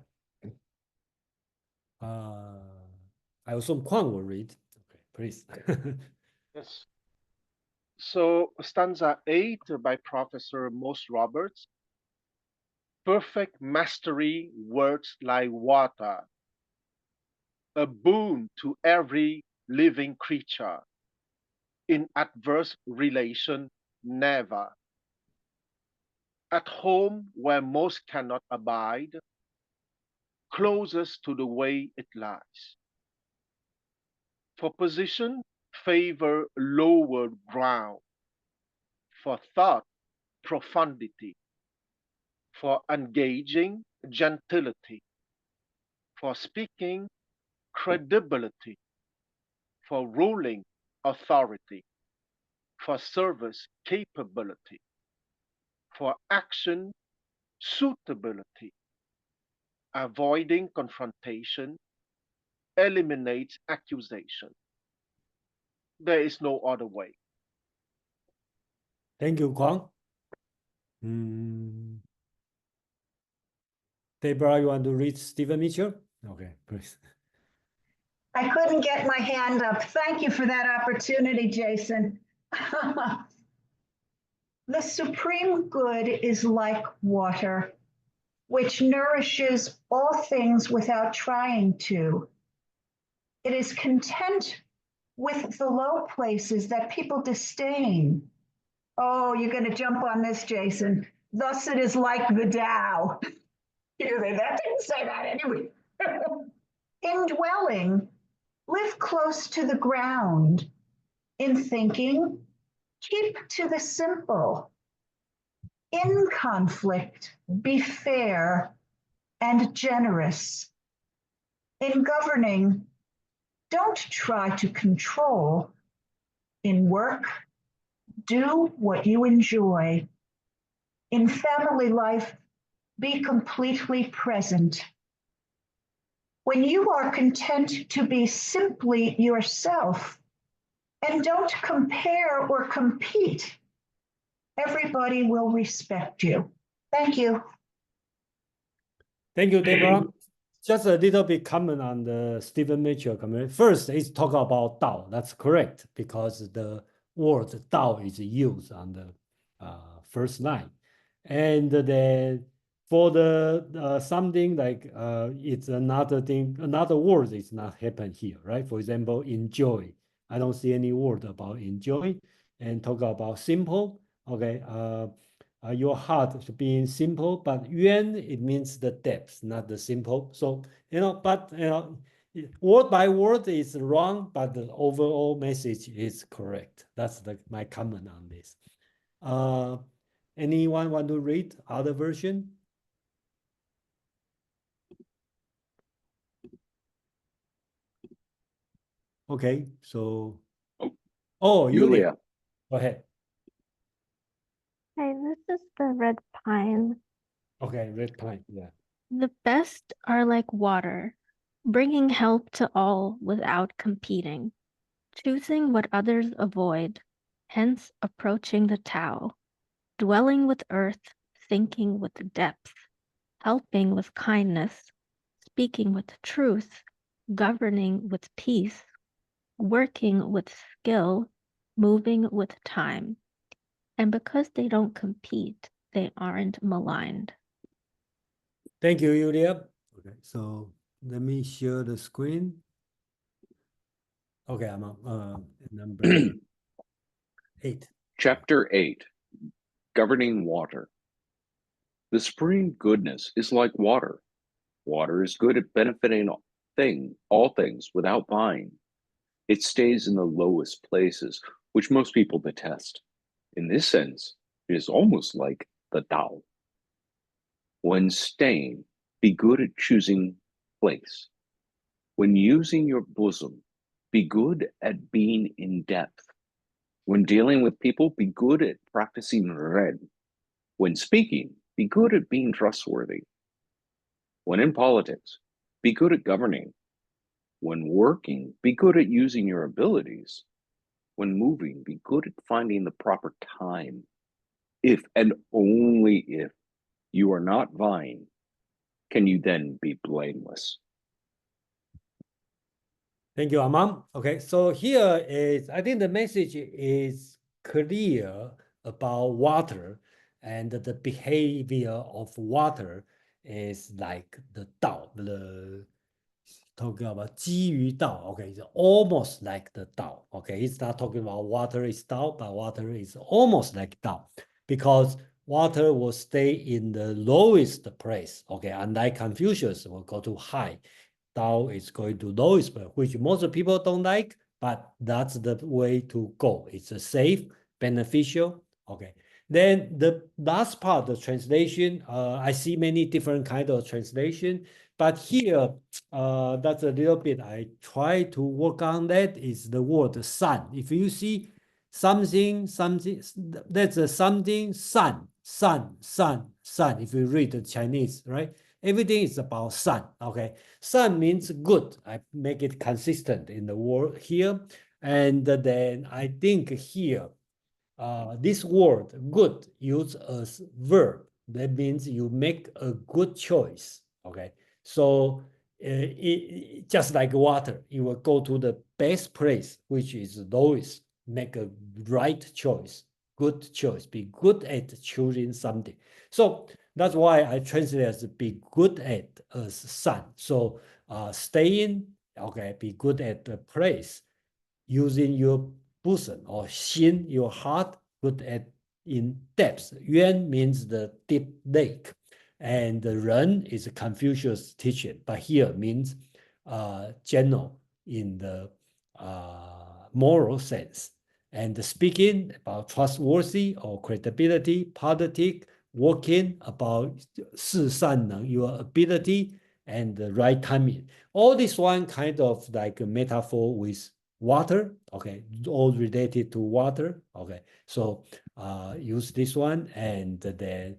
I assume Kwang will read. Okay, please. Yes. So stanza 8 by Professor Mose Roberts. Perfect mastery works like water, a boon to every living creature. In adverse relation, never. At home where most cannot abide, closest to the way it lies. For position, favor lower ground. For thought, profundity. For engaging, gentility. For speaking, credibility. For ruling, authority. for service, capability, for action, suitability. Avoiding confrontation eliminates accusation. There is no other way. Thank you, Kwang. Deborah, you want to read Stephen Mitchell? Okay, please. I couldn't get my hand up. Thank you for that opportunity, Jason. The supreme good is like water, which nourishes all things without trying to. It is content with the low places that people disdain. Oh, you're going to jump on this, Jason. Thus it is like the Tao. That didn't say that anyway. Indwelling, live close to the ground. In thinking, keep to the simple. In conflict, be fair and generous. In governing, don't try to control. In work, do what you enjoy. In family life, be completely present. When you are content to be simply yourself and don't compare or compete, everybody will respect you. Thank you. Thank you, Deborah. Just a little bit comment on the Stephen Mitchell comment. First, it's talk about Tao. That's correct because the word Tao is used on the first line. And then for the something like it's another thing, another word is not happen here, right? For example, enjoy. I don't see any word about enjoy. And talk about simple. Okay. Your heart being simple, but yuan, it means the depth, not the simple. So, but, word by word is wrong, but the overall message is correct. That's my comment on this. Anyone want to read other version? Okay, so, Yulia, go ahead. Hi, this is the red pine. Okay, red pine, yeah. The best are like water, bringing help to all without competing, choosing what others avoid, hence approaching the Tao, dwelling with earth, thinking with depth, helping with kindness, speaking with truth, governing with peace, working with skill, moving with time. And because they don't compete, they aren't maligned. Thank you, Yulia. Okay, so let me share the screen. Okay, I'm on number 8. Chapter 8, Governing Water. The supreme goodness is like water. Water is good at benefiting all things without vying. It stays in the lowest places, which most people detest. In this sense, it is almost like the Tao. When staying, be good at choosing place. When using your bosom, be good at being in depth. When dealing with people, be good at practicing red. When speaking, be good at being trustworthy. When in politics, be good at governing. When working, be good at using your abilities. When moving, be good at finding the proper time. If and only if you are not vying, can you then be blameless? Thank you, Amam. Okay, so here is, I think the message is clear about water, and the behavior of water is like the Tao, talking about 基于道. Okay, it's almost like the Tao. Okay, it's not talking about water is Tao, but water is almost like Tao, because water will stay in the lowest place. Okay, unlike Confucius will go to high. Tao is going to lowest place, which most people don't like, but that's the way to go. It's a safe, beneficial. Okay. Then the last part, the translation, I see many different kind of translation, but here, that's a little bit, I try to work on that, is the word sun. If you see something, that's a something, sun. If you read the Chinese, right? Everything is about sun, okay? Sun means good. I make it consistent in the word here. And then I think here, this word good used as verb. That means you make a good choice, okay? So just like water, you will go to the best place, which is lowest, make a right choice, good choice, be good at choosing something. So that's why I translate as be good at as sun. So staying, okay, be good at the place, using your bosom or xin, your heart, good at in depth. Yuan means the deep lake, and the Ren is Confucius teaching, but here means general in the moral sense. And speaking about trustworthy or credibility, politic, working about 事善能, your ability and the right timing. All this one kind of like a metaphor with water, okay, all related to water, okay. So use this one, and then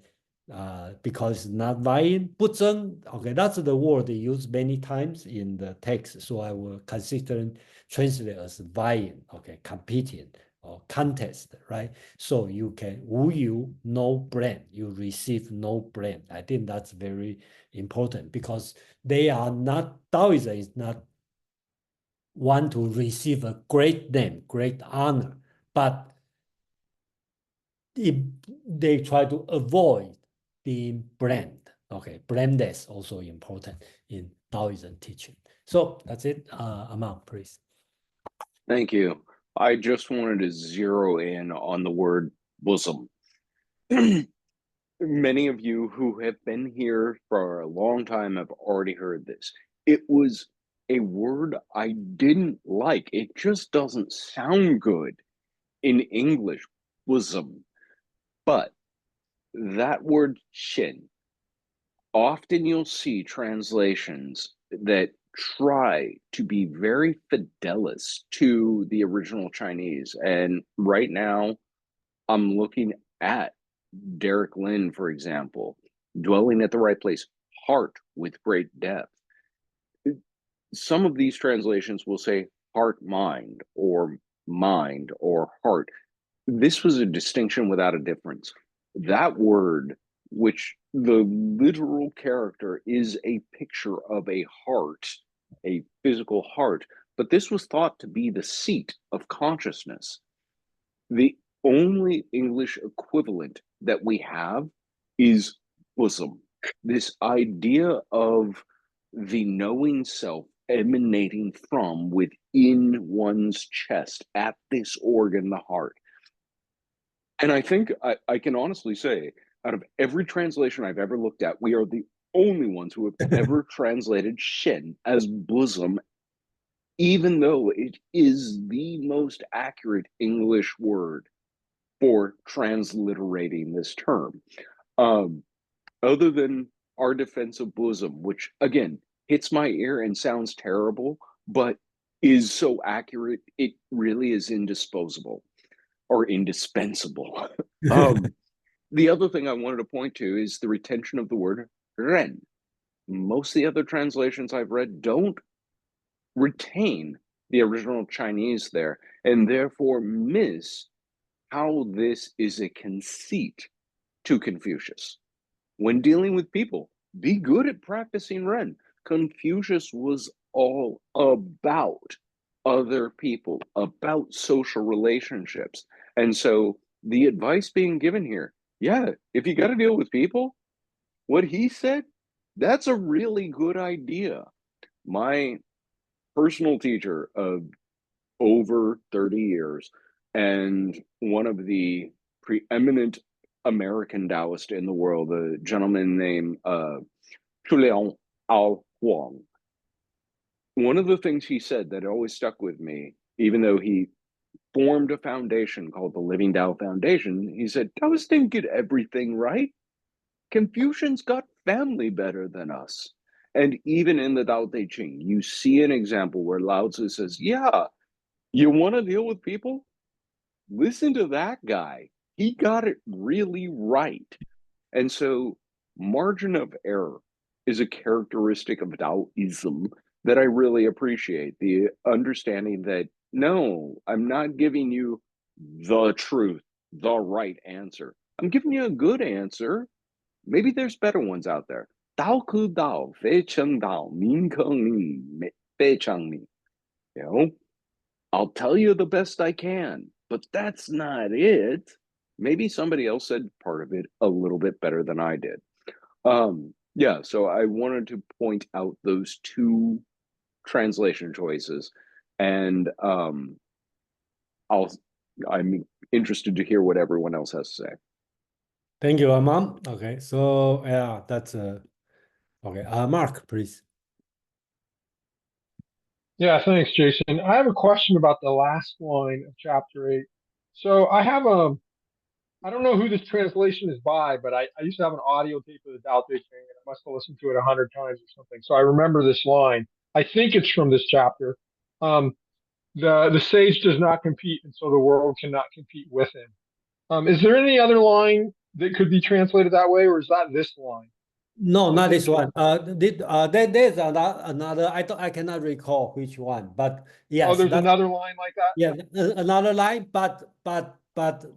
because it's not vying, 不争, okay, that's the word used many times in the text, so I will consider translate as vying, okay, competing or contest, right? So you can 无有 no blame, you receive no blame. I think that's very important because they are not, Taoism is not want to receive a great name, great honor, but if they try to avoid being blamed. Okay, blameless also important in Taoism teaching. So that's it. Amang, please. Thank you. I just wanted to zero in on the word bosom. Many of you who have been here for a long time have already heard this. It was a word I didn't like. It just doesn't sound good in English, bosom. But that word chin, often you'll see translations that try to be very fidelis to the original Chinese. And right now, I'm looking at Derek Lin, for example, dwelling at the right place, heart with great depth. Some of these translations will say heart mind or heart. This was a distinction without a difference. That word, which the literal character is a picture of a heart, a physical heart, but this was thought to be the seat of consciousness. The only English equivalent that we have is bosom. This idea of the knowing self emanating from within one's chest at this organ, the heart. And I think I can honestly say, out of every translation I've ever looked at, we are the only ones who have ever translated shen as bosom, even though it is the most accurate English word for transliterating this term. Other than our defense of bosom, which again hits my ear and sounds terrible, but is so accurate, it really is indisposable or indispensable. The other thing I wanted to point to is the retention of the word ren. Most of the other translations I've read don't retain the original Chinese there, and therefore miss how this is a conceit to Confucius. When dealing with people, be good at practicing Ren. Confucius was all about other people, about social relationships. And so the advice being given here, yeah, if you got to deal with people, what he said, that's a really good idea. My personal teacher of over 30 years and one of the preeminent American Taoist in the world, a gentleman named Chuliang Ao Huang. One of the things he said that always stuck with me, even though he formed a foundation called the Living Tao Foundation, he said, Taoists didn't get everything right. Confucians got family better than us. And even in the Tao Te Ching, you see an example where Laozi says, yeah, you want to deal with people? listen to that guy. He got it really right. And so margin of error is a characteristic of Taoism that I really appreciate. The understanding that, no, I'm not giving you the truth, the right answer. I'm giving you a good answer. Maybe there's better ones out there. Dao ku dao, fei cheng dao, min keng min, fei cheng min. You know, I'll tell you the best I can, but that's not it. Maybe somebody else said part of it a little bit better than I did. Yeah, so I wanted to point out those two translation choices, and I'm interested to hear what everyone else has to say. Thank you, Amam. Okay, so yeah, that's okay. Mark, please. Yeah, thanks, Jason. I have a question about the last line of chapter 8. So I have I don't know who this translation is by, but I used to have an audio tape of the Tao Te Ching, and I must have listened to it 100 times or something. So I remember this line. I think it's from this chapter. The sage does not compete, and so the world cannot compete with him. Is there any other line that could be translated that way, or is that this line? No, not this one. There's another. I cannot recall which one, but yes. Oh, there's another line like that. Yeah, another line, but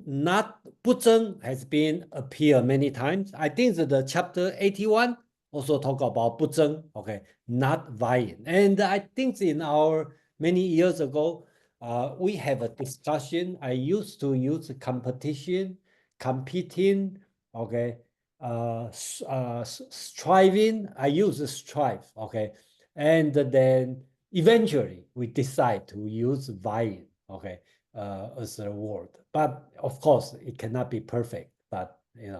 not Buzheng has been appear many times. I think that the chapter 81 also talk about Buzheng, okay, not vying. And I think in our many years ago, we have a discussion. I used to use competition, competing, okay, striving. I use strive, okay, and then eventually we decide to use vying, okay, as a word. But of course, it cannot be perfect. But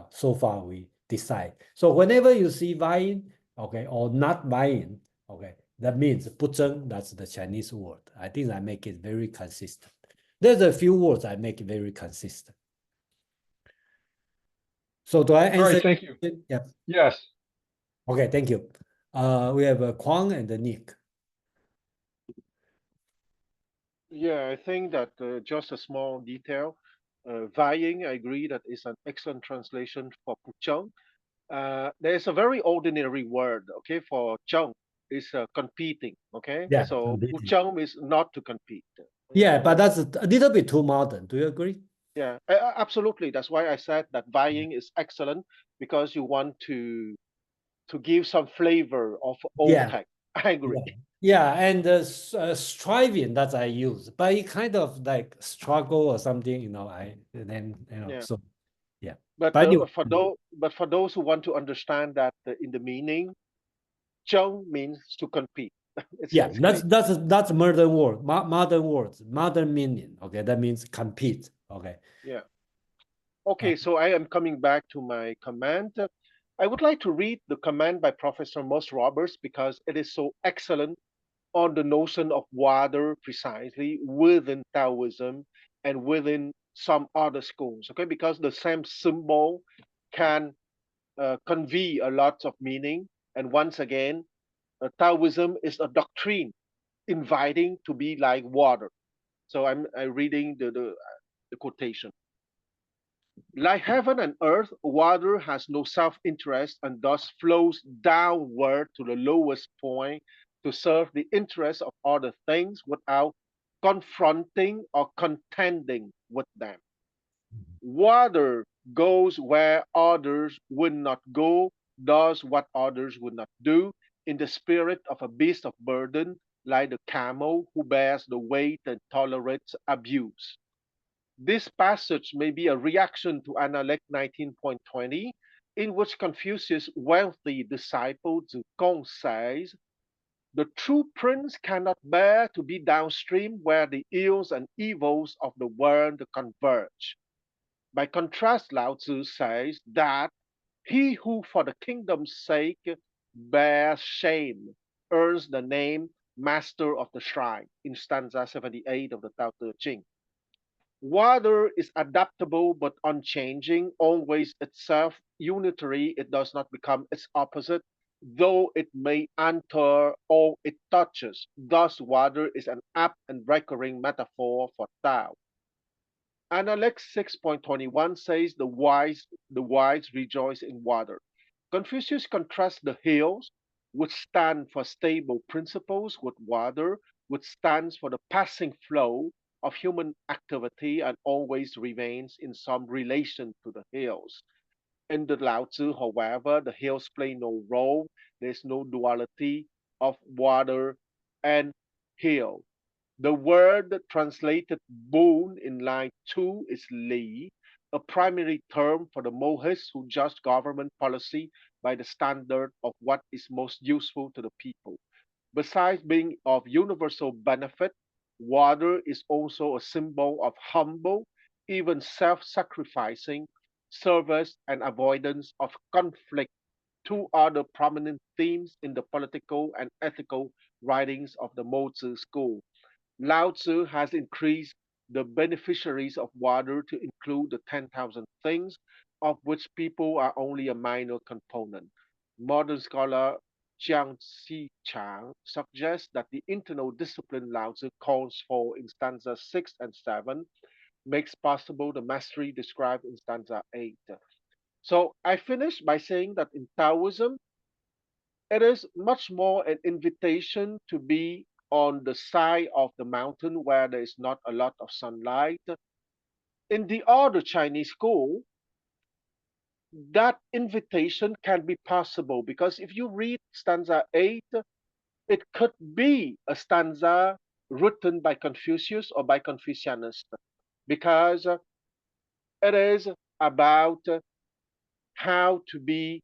so far we decide. So whenever you see vying, okay, or not vying, okay, that means 不争. That's the Chinese word. I think I make it very consistent. There's a few words I make it very consistent. So do I answer? All right, thank you. Yeah. Yes. Okay, thank you. We have Kwang and Nick. Yeah, I think that just a small detail. Vying, I agree that is an excellent translation for pucheng. There's a very ordinary word, okay, for cheng is competing, okay? Yeah, So competing. pucheng is not to compete. Yeah, but that's a little bit too modern. Do you agree? Yeah, absolutely. That's why I said that vying is excellent because you want to give some flavor of old Yeah. text. I agree. Yeah, and striving that I use, but it kind of like struggle or something, Yeah. so yeah. But anyway, for those who want to understand that in the meaning, zheng means to compete. yeah, It's clear. that's modern word, modern words, modern meaning. Okay, that means compete. Okay. Yeah. Okay, so I am coming back to my comment. I would like to read the comment by Professor Moss Roberts because it is so excellent on the notion of water precisely within Taoism and within some other schools. Okay, because the same symbol can convey a lot of meaning. And once again, Taoism is a doctrine inviting to be like water. So I'm reading the quotation. Like heaven and earth, water has no self interest and thus flows downward to the lowest point to serve the interests of other things without confronting or contending with them. Water goes where others would not go, does what others would not do, in the spirit of a beast of burden, like the camel who bears the weight and tolerates abuse. This passage may be a reaction to Analect 19.20, in which Confucius' wealthy disciple Zhigong says, the true prince cannot bear to be downstream where the ills and evils of the world converge. By contrast, Lao Tzu says that he who for the kingdom's sake bears shame earns the name master of the shrine in stanza 78 of the Tao Te Ching. Water is adaptable but unchanging, always itself unitary. It does not become its opposite, though it may enter all it touches. Thus, water is an apt and recurring metaphor for Tao. Analects 6.21 says the wise rejoice in water. Confucius contrasts the hills, which stand for stable principles, with water, which stands for the passing flow of human activity and always remains in some relation to the hills. In the Laozi, however, the hills play no role. There's no duality of water and hill. The word translated boon in line 2 is li, a primary term for the Mohis who judge government policy by the standard of what is most useful to the people. Besides being of universal benefit, water is also a symbol of humble, even self sacrificing service and avoidance of conflict, two other prominent themes in the political and ethical writings of the Mozi school. Lao Tzu has increased the beneficiaries of water to include the 10,000 things, of which people are only a minor component. Modern scholar Jiang Xichang suggests that the internal discipline Lao Tzu calls for in stanza 6 and 7 makes possible the mastery described in stanza 8. So I finished by saying that in Taoism, it is much more an invitation to be on the side of the mountain where there is not a lot of sunlight. In the other Chinese school, that invitation can be possible because if you read stanza 8, it could be a stanza written by Confucius or by Confucianists because it is about how to be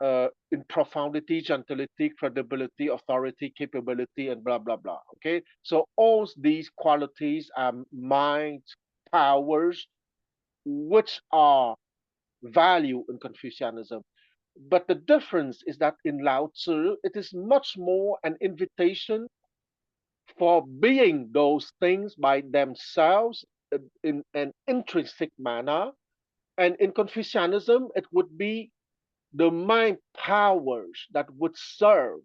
in profundity, gentility, credibility, authority, capability, and blah, blah, blah. Okay. So all these qualities are mind powers which are value in Confucianism. But the difference is that in Lao Tzu, it is much more an invitation for being those things by themselves in an intrinsic manner. And in Confucianism, it would be the mind powers that would serve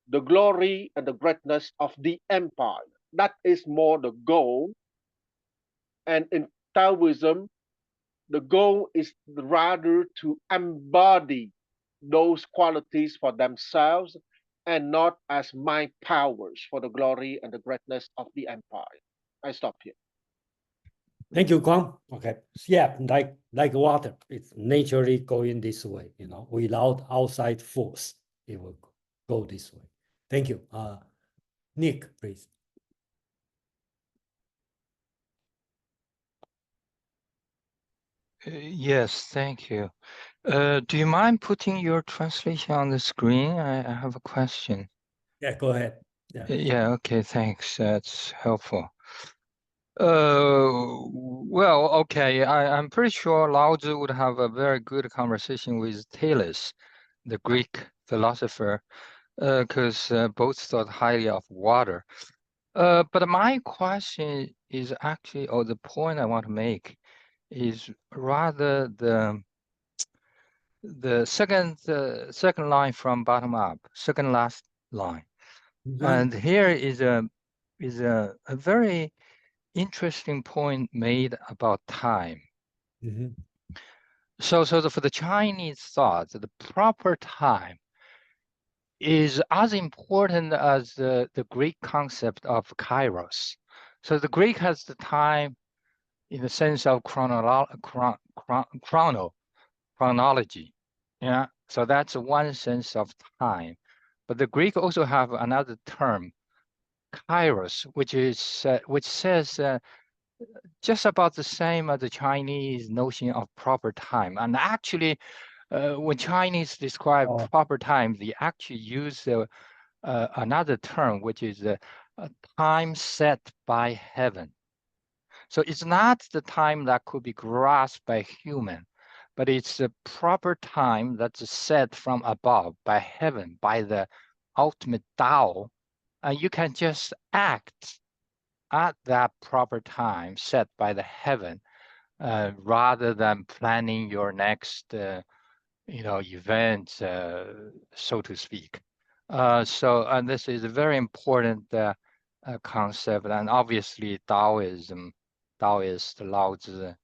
the glory and the greatness of the empire. That is more the goal. And in Taoism, the goal is rather to embody those qualities for themselves and not as mind powers for the glory and the greatness of the empire. I stop here. Thank you, Kwang. Okay. Yeah, like water, it's naturally going this way, without outside force, it will go this way. Thank you. Nick, please. Yes, thank you. Do you mind putting your translation on the screen? I have a question. Yeah, go ahead. Yeah, okay, thanks. That's helpful. Well, okay, I'm pretty sure Lao Tzu would have a very good conversation with Thales, the Greek philosopher, because both thought highly of water. But my question is actually, or the point I want to make is rather the second line from bottom up, second last line. And here is a very interesting point made about time. So for the Chinese thought, the proper time is as important as the Greek concept of kairos. So the Greek has the time in the sense of chronology. Yeah, so that's one sense of time. But the Greek also have another term, kairos, which says just about the same as the Chinese notion of proper time. And actually, when Chinese describe proper time, they actually use another term, which is a time set by heaven. So it's not the time that could be grasped by human, but it's the proper time that's set from above by heaven, by the ultimate Tao. And you can just act at that proper time set by the heaven, rather than planning your next, event, so to speak. And this is a very important concept, and obviously Taoism Taoist Laozi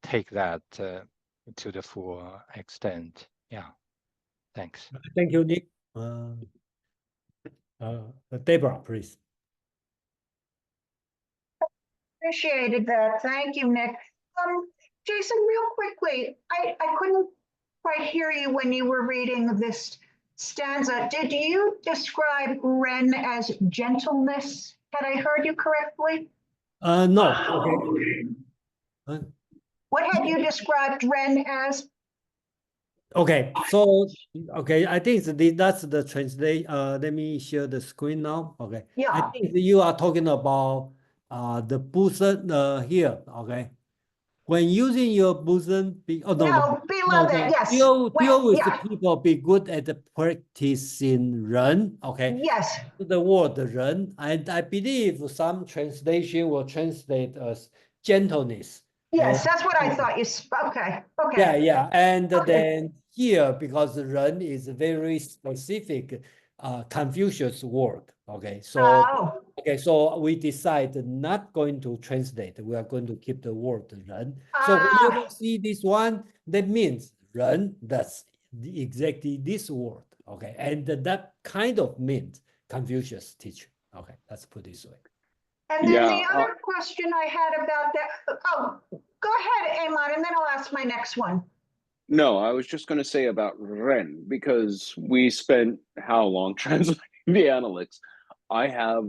take that to the full extent. Yeah, thanks. Thank you, Nick. Deborah, please. Appreciated that. Thank you, Nick. Jason, real quickly, I couldn't quite hear you when you were reading this stanza. Did you describe Ren as gentleness? Had I heard you correctly? No. Okay. What had you described Ren as? Okay. So, okay, I think that's the translate. Let me share the screen now. Okay. Yeah. I think you are talking about the boson here. Okay. When using your boson, No, below that, yes. Deal Well, with yeah. the people, be good at the practicing Ren. Okay. Yes. The word Ren, and I believe some translation will translate as gentleness. Yes, that's what I thought you. Okay. Yeah, Okay. yeah. And Okay. then here, because Ren is a very specific Confucius word. Okay, so Oh, so we decided not going to translate. We are going to keep the word Ren. So whenever you see this one, that means Ren. That's exactly this word. Okay, and that kind of means Confucius teacher. Okay, let's put it this way. and then the Yeah, other question I had about that. Oh, go ahead, Amon, and then I'll ask my next one. No, I was just going to say about Ren, because we spent how long translating the Analects. I have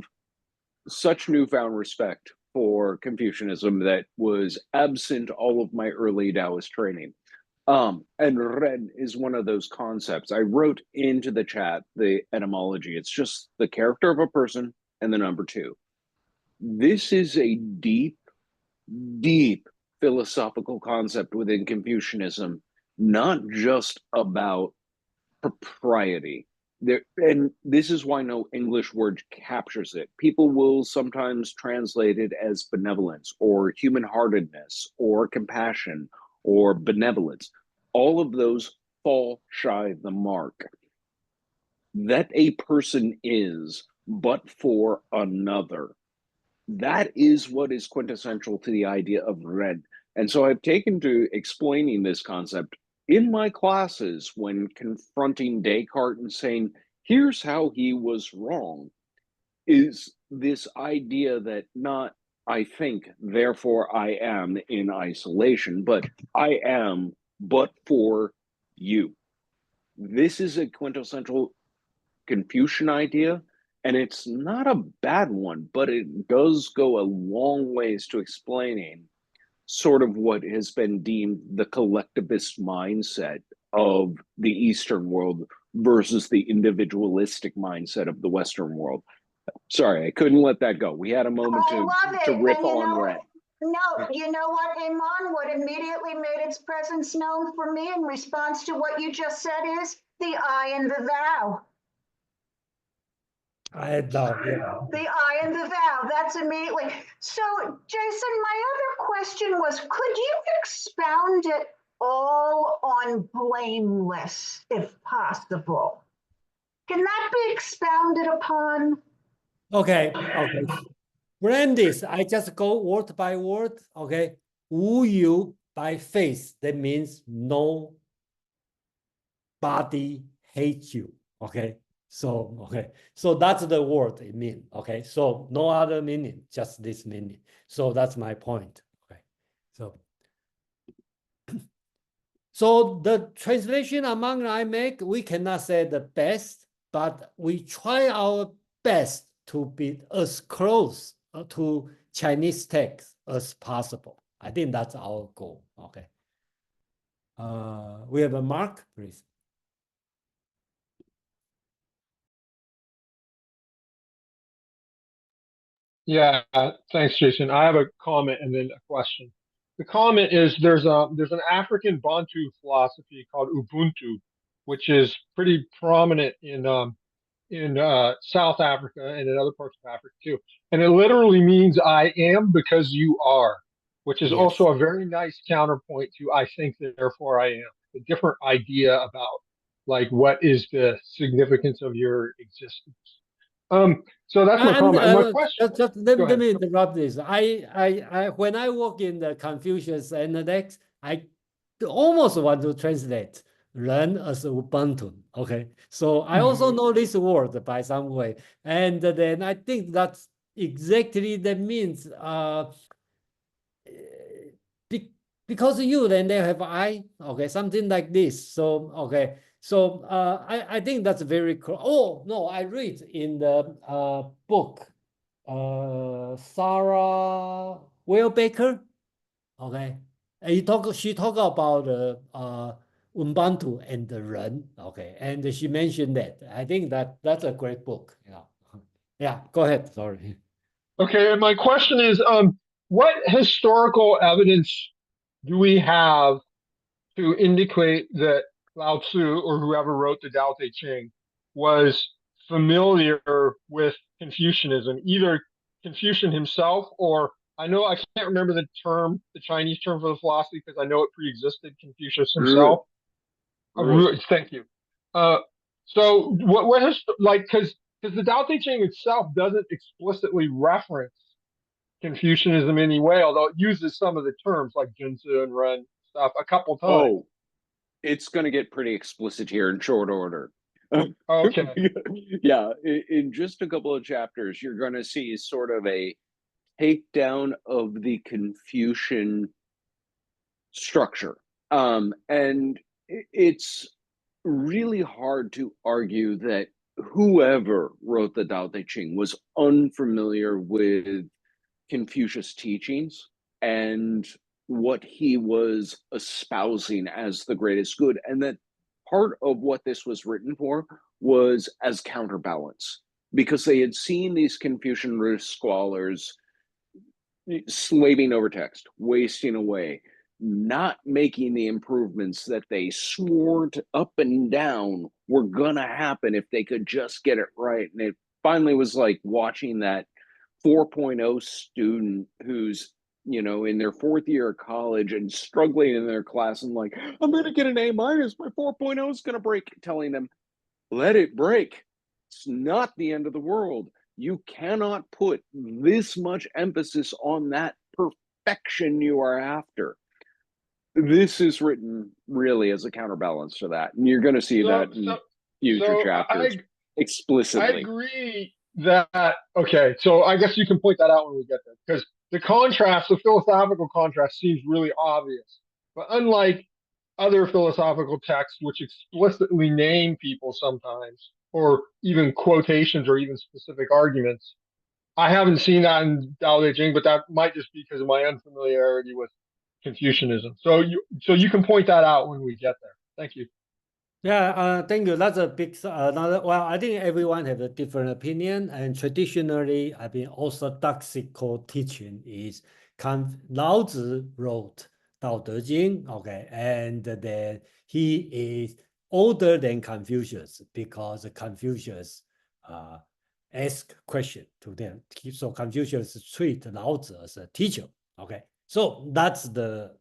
such newfound respect for Confucianism that was absent all of my early Taoist training. And Ren is one of those concepts. I wrote into the chat the etymology. It's just the character of a person and the number 2. This is a deep, deep philosophical concept within Confucianism, not just about propriety. And this is why no English word captures it. People will sometimes translate it as benevolence or human-heartedness or compassion or benevolence. All of those fall shy of the mark. That a person is but for another. That is what is quintessential to the idea of Ren. And so I've taken to explaining this concept in my classes when confronting Descartes and saying, here's how he was wrong, is this idea that not I think, therefore I am in isolation, but I am but for you. This is a quintessential Confucian idea, and it's not a bad one, but it does go a long ways to explaining sort of what has been deemed the collectivist mindset of the Eastern world versus the individualistic mindset of the Western world. Sorry, I couldn't let that go. We had a moment I love to it. riff And you on know, Ren. no, you know what, Amon? What immediately made its presence known for me in response to what you just said is the I and the thou. I know, yeah. The I and the thou, that's immediately. So, Jason, my other question was, could you expound it all on blameless, if possible? Can that be expounded upon? Okay, okay. Brandis, I just go word by word. Okay. Wu you by face. That means no body hates you. Okay. So, okay. So that's the word it means. Okay. So no other meaning, just this meaning. So that's my point. Okay. So the translation among I make, we cannot say the best, but we try our best to be as close to Chinese text as possible. I think that's our goal. Okay. We have a Mark, please. Yeah, thanks, Jason. I have a comment and then a question. The comment is there's an African Bantu philosophy called Ubuntu, which is pretty prominent in South Africa and in other parts of Africa too. And it literally means I am because you are, which is Yes. also a very nice counterpoint to I think, therefore I am. A different idea about like what is the significance of your existence. So that's my And comment. And my question. just let Go ahead. me interrupt this. When I work in the Confucius Index, I almost want to translate "ren" as Ubuntu. Okay, so I also know this word by some way, and then I think that's exactly that means because you then they have I, okay, something like this. So okay, so I think that's very cool. Oh no, I read in the book Sarah Baker, okay, and she talk about Ubuntu and the Ren, okay, and she mentioned that. I think that's a great book. Yeah, go ahead. Sorry. Okay, and my question is, what historical evidence do we have to indicate that Lao Tzu or whoever wrote the Tao Te Ching was familiar with Confucianism, either Confucian himself or I know I can't remember the term, the Chinese term for the philosophy because I know it pre-existed Confucius himself. Thank you. So what has like because the Tao Te Ching itself doesn't explicitly reference Confucianism in any way, although it uses some of the terms like Junzi and Ren stuff a couple times. Oh, it's going to get pretty explicit here in short order. Okay. Yeah, in just a couple of chapters, you're going to see sort of a takedown of the Confucian structure. And it's really hard to argue that whoever wrote the Tao Te Ching was unfamiliar with Confucius teachings and what he was espousing as the greatest good, and that part of what this was written for was as counterbalance, because they had seen these Confucian scholars slaving over text, wasting away, not making the improvements that they swore to up and down were gonna happen if they could just get it right. And it finally was like watching that 4.0 student who's in their fourth year of college and struggling in their class and like, I'm gonna get an A minus, my 4.0 is gonna break, telling them, let it break. It's not the end of the world. You cannot put this much emphasis on that perfection you are after. This is written really as a counterbalance to that. And you're going to see that in future chapters explicitly. I agree that, okay, so I guess you can point that out when we get there, because the contrast, the philosophical contrast seems really obvious. But unlike other philosophical texts, which explicitly name people sometimes, or even quotations or even specific arguments, I haven't seen that in Dao De Jing, but that might just be because of my unfamiliarity with Confucianism. So you can point that out when we get there. Thank you. Yeah, thank you. That's a big another. Well, I think everyone has a different opinion, and traditionally, I mean, orthodoxical teaching is Laozi wrote Dao De Jing, okay, and then he is older than Confucius because Confucius asked question to them. So Confucius treat Laozi as a teacher, okay. So that's the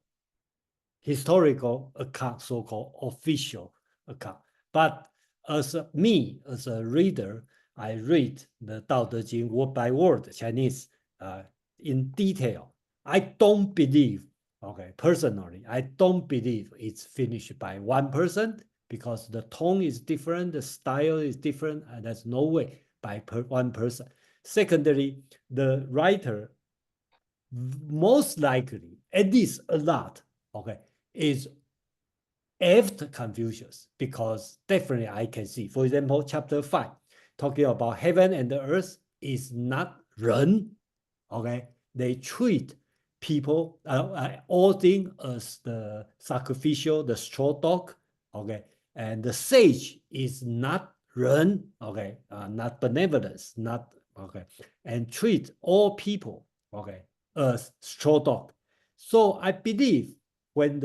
historical account, so-called official account. But as me, as a reader, I read the Dao De Jing word by word, Chinese, in detail. I don't believe, okay, personally, I don't believe it's finished by one person because the tone is different, the style is different, and there's no way by one person. Secondly, the writer most likely, at least a lot, okay, is after Confucius, because definitely I can see, for example, chapter 5, talking about heaven and the earth is not Ren, okay? They treat people, all things as the sacrificial, the straw dog, okay? And the sage is not Ren, okay? Not benevolence, not, okay? And treat all people, okay, as straw dog. So I believe when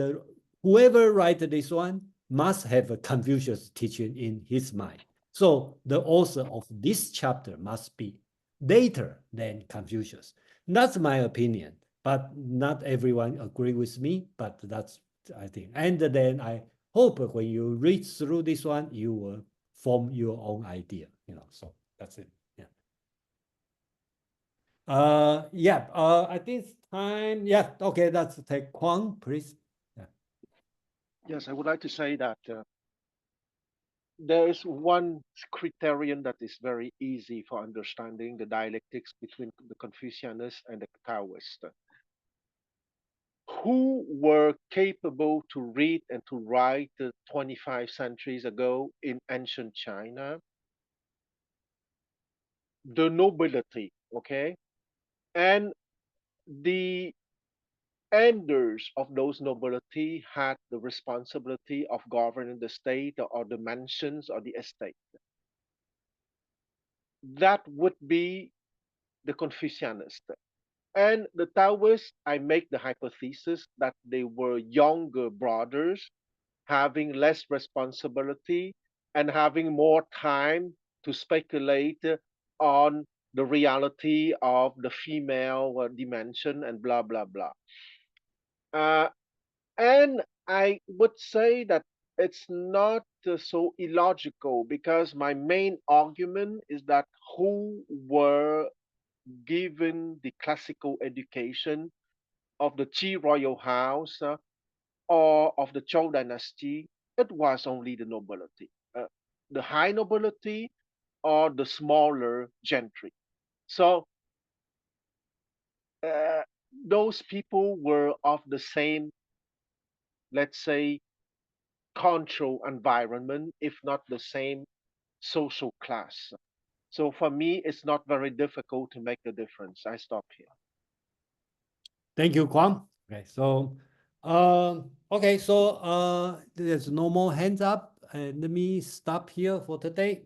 whoever write this one must have a Confucius teaching in his mind. So the author of this chapter must be later than Confucius. That's my opinion, but not everyone agree with me, but that's, I think. And then I hope when you read through this one, you will form your own idea, so that's it. Yeah. Yeah, I think it's time. Yeah, okay, let's take Kwang, please. Yeah. Yes, I would like to say that there is one criterion that is very easy for understanding the dialectics between the Confucianists and the Taoists. Who were capable to read and to write 25 centuries ago in ancient China? The nobility, okay? And the elders of those nobility had the responsibility of governing the state or the mansions or the estate. That would be the Confucianist. And the Taoists, I make the hypothesis that they were younger brothers having less responsibility and having more time to speculate on the reality of the female dimension and blah, blah, blah. And I would say that it's not so illogical because my main argument is that who were given the classical education of the Qi royal house or of the Zhou dynasty, it was only the nobility, the high nobility or the smaller gentry. So uh, those people were of the same, let's say, cultural environment, if not the same social class. So for me, it's not very difficult to make the difference. I stop here. Thank you, Kwang. Okay, so there's no more hands up. And let me stop here for today.